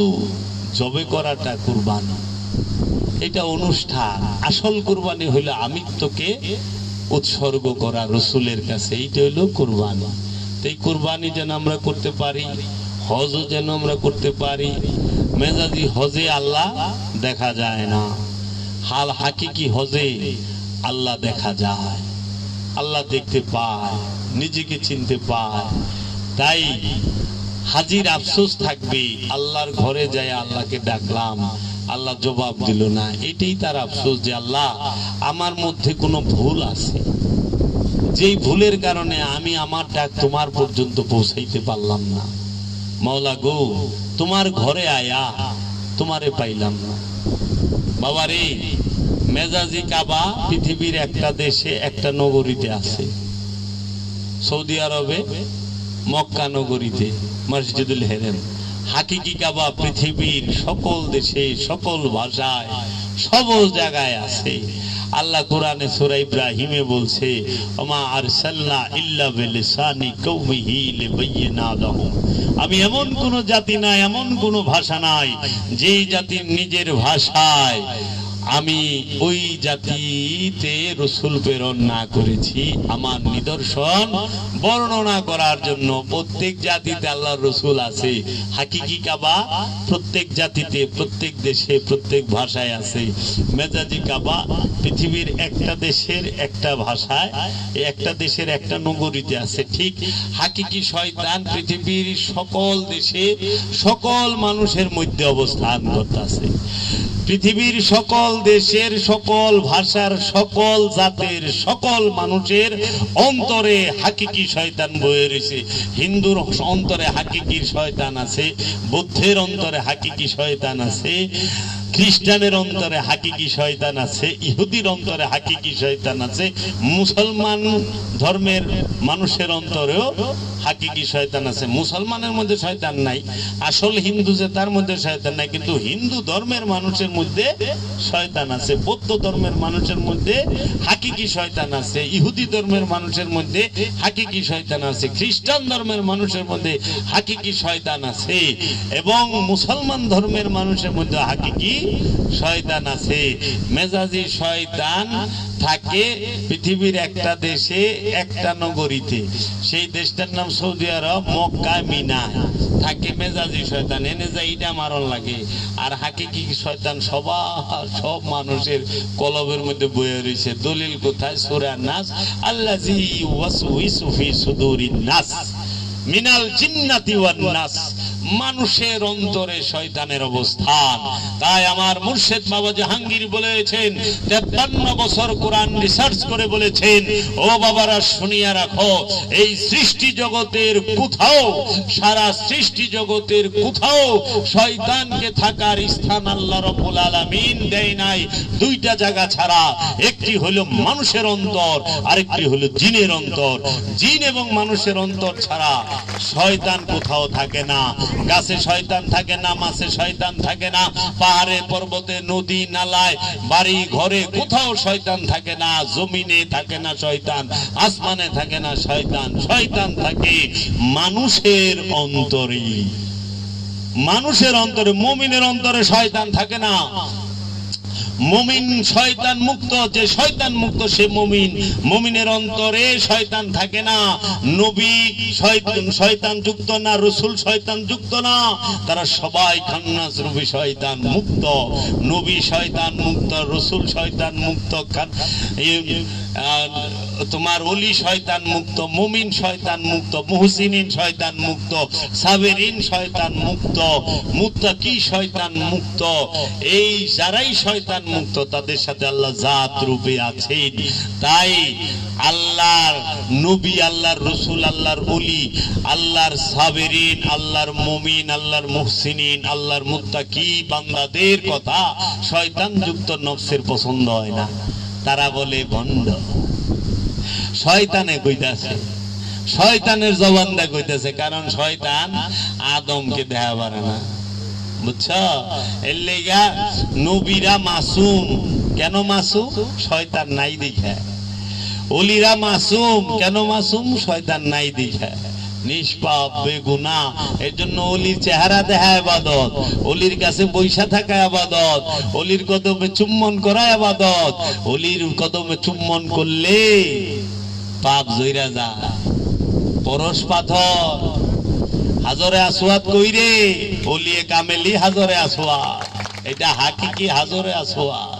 জবে করাটা কুরবানি, এটা অনুষ্ঠান। আসল কুরবানি হইলো আমিত্বকে উৎসর্গ করা রসুলের কাছে, এইটা হইলো কুরবানি। এই কুরবানি যেন আমরা করতে পারি, হজও যেন আমরা করতে পারি। মেজাজি হজে আল্লাহ দেখা যায় না, হাল হাকিকি হজে আল্লাহ দেখা যায়, আল্লাহ দেখতে পায়, নিজেকে চিনতে পায়। তাই হাজির আফসোস থাকবে, আল্লাহর ঘরে যায় আল্লাহকে ডাকলাম, আল্লাহ জবাব দিল না, এটাই তার আফসোস যে আল্লাহ আমার মধ্যে কোনো ভুল আছে, যেই ভুলের কারণে আমি আমার ডাক তোমার পর্যন্ত পৌঁছাইতে পারলাম না। মাওলা গো, তোমার ঘরে আয়া তোমারে পাইলাম না। বাবারে, মেজাজি কাবা পৃথিবীর একটা দেশে একটা নগরীতে আছে, সৌদি আরবে মক্কা নগরীতে মসজিদুল হেরেম। হাকিকি কাবা পৃথিবীর সকল দেশে, সকল ভাষায়, সকল জায়গায় আছে। আল্লাহ কোরআনে সূরা ইব্রাহিমে বলছে, ওমা আরসালনা ইল্লা বিলিসানি কওমিহি লিবায়্যিনা লাহুম। আমি এমন কোন জাতি নাই, এমন কোন ভাষা নাই যেই জাতি নিজের ভাষায় আমি ওই জাতিতে রসুল প্রেরণ না করেছি আমার নিদর্শন বর্ণনা করার জন্য। প্রত্যেক জাতিতে আল্লাহর রসুল আছে। হাকিকি কাবা প্রত্যেক জাতিতে, প্রত্যেক দেশে, প্রত্যেক ভাষায় আছে। মেজাজি কাবা পৃথিবীর একটা দেশের একটা ভাষায়, একটা দেশের একটা নগরীতে আছে। ঠিক হাকিকি শয়তান পৃথিবীর সকল দেশে সকল মানুষের মধ্যে অবস্থান করতেছে। পৃথিবীর সকল দেশের সকল ভাষার সকল জাতের সকল মানুষের অন্তরে হাকিকি শয়তান বয়ে রয়েছে। হিন্দুর অন্তরে হাকিকির শয়তান আছে, বৌদ্ধের অন্তরে হাকিকি শয়তান আছে, খ্রিস্টানের অন্তরে হাকিকি শয়তান আছে, ইহুদির অন্তরে হাকিকি শয়তান আছে, মুসলমান ধর্মের মানুষের অন্তরেও হাকিকি শয়তান আছে। মুসলমানের মধ্যে শয়তান নাই, আসল হিন্দু যে তার মধ্যে শয়তান নাই, কিন্তু হিন্দু ধর্মের মানুষের মধ্যে শয়তান আছে। বৌদ্ধ ধর্মের মানুষের মধ্যে হাকিকি শয়তান আছে, ইহুদি ধর্মের মানুষের মধ্যে হাকিকি শয়তান আছে, খ্রিস্টান ধর্মের মানুষের মধ্যে হাকিকি শয়তান আছে, এবং মুসলমান ধর্মের মানুষের মধ্যে হাকিকি শয়তান আছে। মেজাজি শয়তান থাকে পৃথিবীর একটা দেশে একটা নগরীতে, সেই দেশটার নাম সৌদি আরব, মক্কা, মিনা। থাকে মেজাজি শয়তান, এনে যায় ইটা মারণ লাগে। আর হাকিকি শয়তান সব মানুষের কলবের মধ্যে বয়ে রয়েছে। দলিল কোথায়? সূরা নাস, আল্লাযী ইউওয়াসউইসু ফি সুদুরিন নাস মিনাল জিন্নাতি ওয়ান নাস। মানুষের অন্তরে শয়তানের অবস্থান। তাই আমার মুর্শিদ বাবা জাহাঙ্গীর বলেছেন, 53 বছর কোরআন রিসার্চ করে বলেছেন, ও বাবারা শুনিয়া রাখো, এই সৃষ্টি জগতের কোথাও, সারা সৃষ্টি জগতের কোথাও শয়তানকে থাকার স্থান আল্লাহ রাব্বুল আলামিন দেয় নাই, দুইটা জায়গা ছাড়া। একটি হলো মানুষের অন্তর, আরেকটি হলো জিনের অন্তর। জিন এবং মানুষের অন্তর ছাড়া শয়তান কোথাও থাকে না। গাছে শয়তান থাকে না, মাছে শয়তান থাকে না, পাহাড়ে পর্বতে নদী নালায় বাড়ি ঘরে কোথাও শয়তান থাকে না। জমিনে থাকে না শয়তান, আসমানে থাকে না শয়তান। শয়তান থাকে মানুষের অন্তরে। মানুষের অন্তরে, মুমিনের অন্তরে শয়তান থাকে না। মুমিন শয়তান মুক্ত, যে শয়তান মুক্ত সে মুমিন। মুমিনের অন্তরে শয়তান থাকে না। নবী শয়তান যুক্ত না, রাসূল শয়তান যুক্ত না, তারা সবাই খান্নাস রূপী শয়তান মুক্ত। নবী শয়তান মুক্ত, রাসূল শয়তান মুক্ত, তোমার ওলি শয়তান মুক্ত, মুমিন শয়তান মুক্ত, মুহসিনিন শয়তান মুক্ত, সাবিরিন শয়তান মুক্ত, মুত্তাকি শয়তান মুক্ত। এই যারাই শয়তান মুক্ত তাদের সাথে আল্লাহ জাত রূপে আছেন। তাই আল্লাহর নবী, আল্লাহর রাসূল, আল্লাহর ওলি, আল্লাহর সাবিরিন, আল্লাহর মুমিন, আল্লাহর মুহসিনিন, আল্লাহর মুত্তাকি বান্দাদের কথা শয়তান যুক্ত নফসের পছন্দ হয় না। তারা বলে ভণ্ড। শয়তানে কইতাছে, শয়তানের জবান দা কইতাছে, কারণ শয়তান আদমকে দেখা পারে না, বুঝছো? এর লেগা নবীরা মাসুম। কেন মাসুম? শয়তান নাই দেখে। ওলিরা মাসুম। কেন মাসুম? শয়তান নাই দেখে। নিষ্পাপ বেগুনা। এর জন্য ওলির চেহারা দেখা ইবাদত, ওলির কাছে বৈশা থাকা ইবাদত, ওলির কদমে চুম্বন করা ইবাদত। ওলির কদমে চুম্বন করলে পাপ জইরা যায়। পরশ পাথর, হাজরে আসওয়াদ কইরে, ওলিয়ে কামেলি হাজরে আসওয়াদ। এটা হাকিকি হাজরে আসওয়াদ।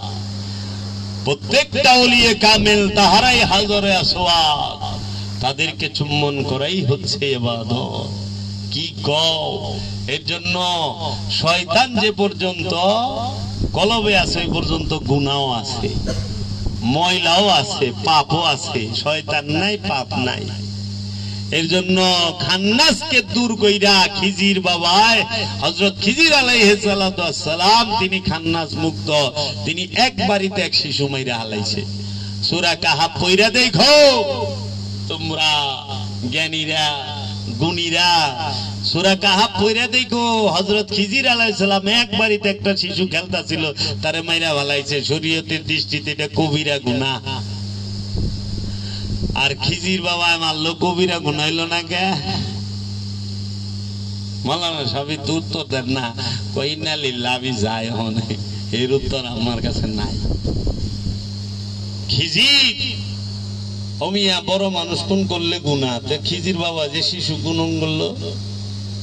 প্রত্যেকটা ওলিয়ে কামেল তাহারাই হাজরে আসওয়াদ। তাদেরকে চুম্বন করাই হচ্ছে ইবাদত। কি কও? এর জন্য শয়তান যে পর্যন্ত কলবে আছে ওই পর্যন্ত গুনাহও আছে, ময়লাও আছে, পাপও আছে। শয়তান নাই, পাপ নাই। এর জন্য খান্নাসকে দূর কইরা খিজির বাবায়, হযরত খিজির আলাইহিস সালাতু ওয়াস সালাম, তিনি খান্নাস মুক্ত। তিনি এক বাড়িতে এক শিশু মাইরা হালাইছে। সূরা কাহাফ পড়া দেখো তোমরা জ্ঞানীরা, গুণীরা। সূরা কাহাফ পড়া দেখো, হযরত খিজির আলাইহিস সালাম এক বাড়িতে একটা শিশু খেলতাছিল, তারে মাইরা হালাইছে। শরীয়তের দৃষ্টিতে এটা কবিরা গুনাহ। আর খিজির বাবা মারলো, কবিরা গুনাহ হইল না কে? মাওলানা সবই তো উত্তর দেন না, কই না লিল্লাহি যায় হনে। এর উত্তর আমার কাছে নাই। খিজির অমিয়া বড় মানুষ কোন করলে গুণা, খিজির বাবা যে শিশু গুণন করলো,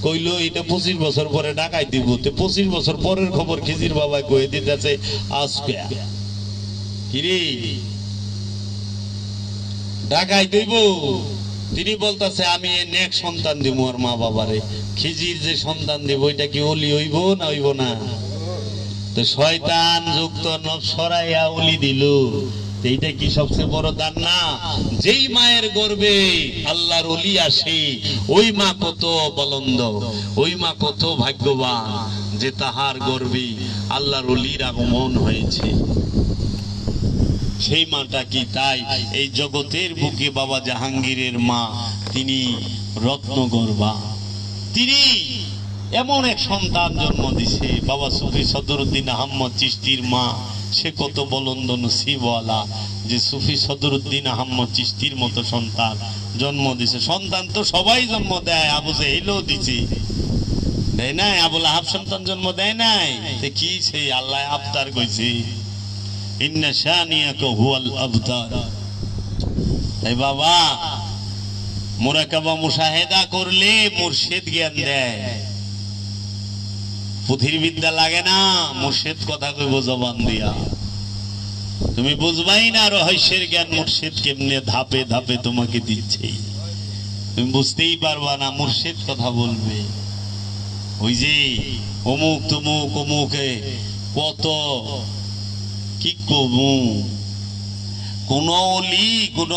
কইলো এটা 25 বছর পরে ডাকাই দিব, 25 বছর পরের খবর খিজির বাবা কয়ে দিতেছে আজকে কিরে ডাকাই দিব। তিনি বলতেছে আমি নেক সন্তান দিব আর মা বাবারে। খিজির যে সন্তান দিব এটা কি ওলি হইব না হইব না? তো শয়তান যুক্ত নফস সরাইয়া ওলি দিল, এইটা কি সবচেয়ে বড় দান না? যেই মায়ের গর্ভে আল্লাহর ওলি আসে ওই মা কত বলন্দ, ওই মা কত ভাগ্যবান যে তাহার গর্ভে আল্লাহর ওলির আগমন হয়েছে। সেই মাটা কি তাই এই জগতের বুকে বাবা জাহাঙ্গীরের মা তিনি রত্নগর্ভা, তিনি এমন এক সন্তান জন্ম দিছে। বাবা সুফি সদরুদ্দিন আহমদ চিশতির মা সে কত বলন্দ নসিবওয়ালা যে সুফি সদরুদ্দিন আহমদ চিশতির মতো সন্তান জন্ম দিছে। সন্তান তো সবাই জন্ম দেয়, আবু জেহেলও দিছে, দেয় নাই? আবুল আহাব সন্তান জন্ম দেয় নাই? কি সেই আল্লাহ আবতার কইছে ইন্না শানিয়াকা হুয়াল আবতার। এই বাবা মুরাকাবা মুশাহেদা করলে মুর্শিদ জ্ঞান দেয়, পুঁথির বিদ্যা লাগে না, মুর্শিদ কথা কইব জবান দিয়া। তুমি বুঝবাই না রহস্যের জ্ঞান মুর্শিদ কেমনে ধাপে ধাপে তোমাকে দিচ্ছে, তুমি বুঝতেই পারবা না। মুর্শিদ কথা বলবে, ওই যে অমুক তমুক অমুকে কত কি কমু, কোন অলি কোন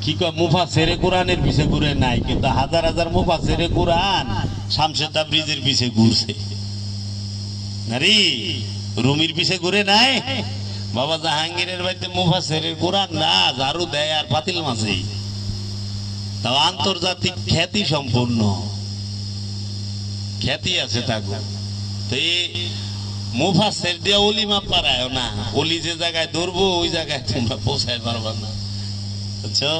কি কয় মুফাসসিরে কোরআনের পিছে ঘুরে নাই, কিন্তু হাজার হাজার মুফাসসিরে কোরআন শামসে তাবরিজের পিছে ঘুরছে। নারী রুমির পিছে ঘুরে নাই। বাবা জাহাঙ্গীরের বাড়িতে মুফাসসিরে কোরআন না, ঝাড়ু দেয় আর পাতিল মাঝে, তাও আন্তর্জাতিক খ্যাতি সম্পূর্ণ খ্যাতি আছে তাকে। তো মুফাসসির দিয়ে ওলি মাপ পারায় না, ওলি যে জায়গায় ধরবো ওই জায়গায় তোমরা পৌঁছায় পারবা না। বুঝছো?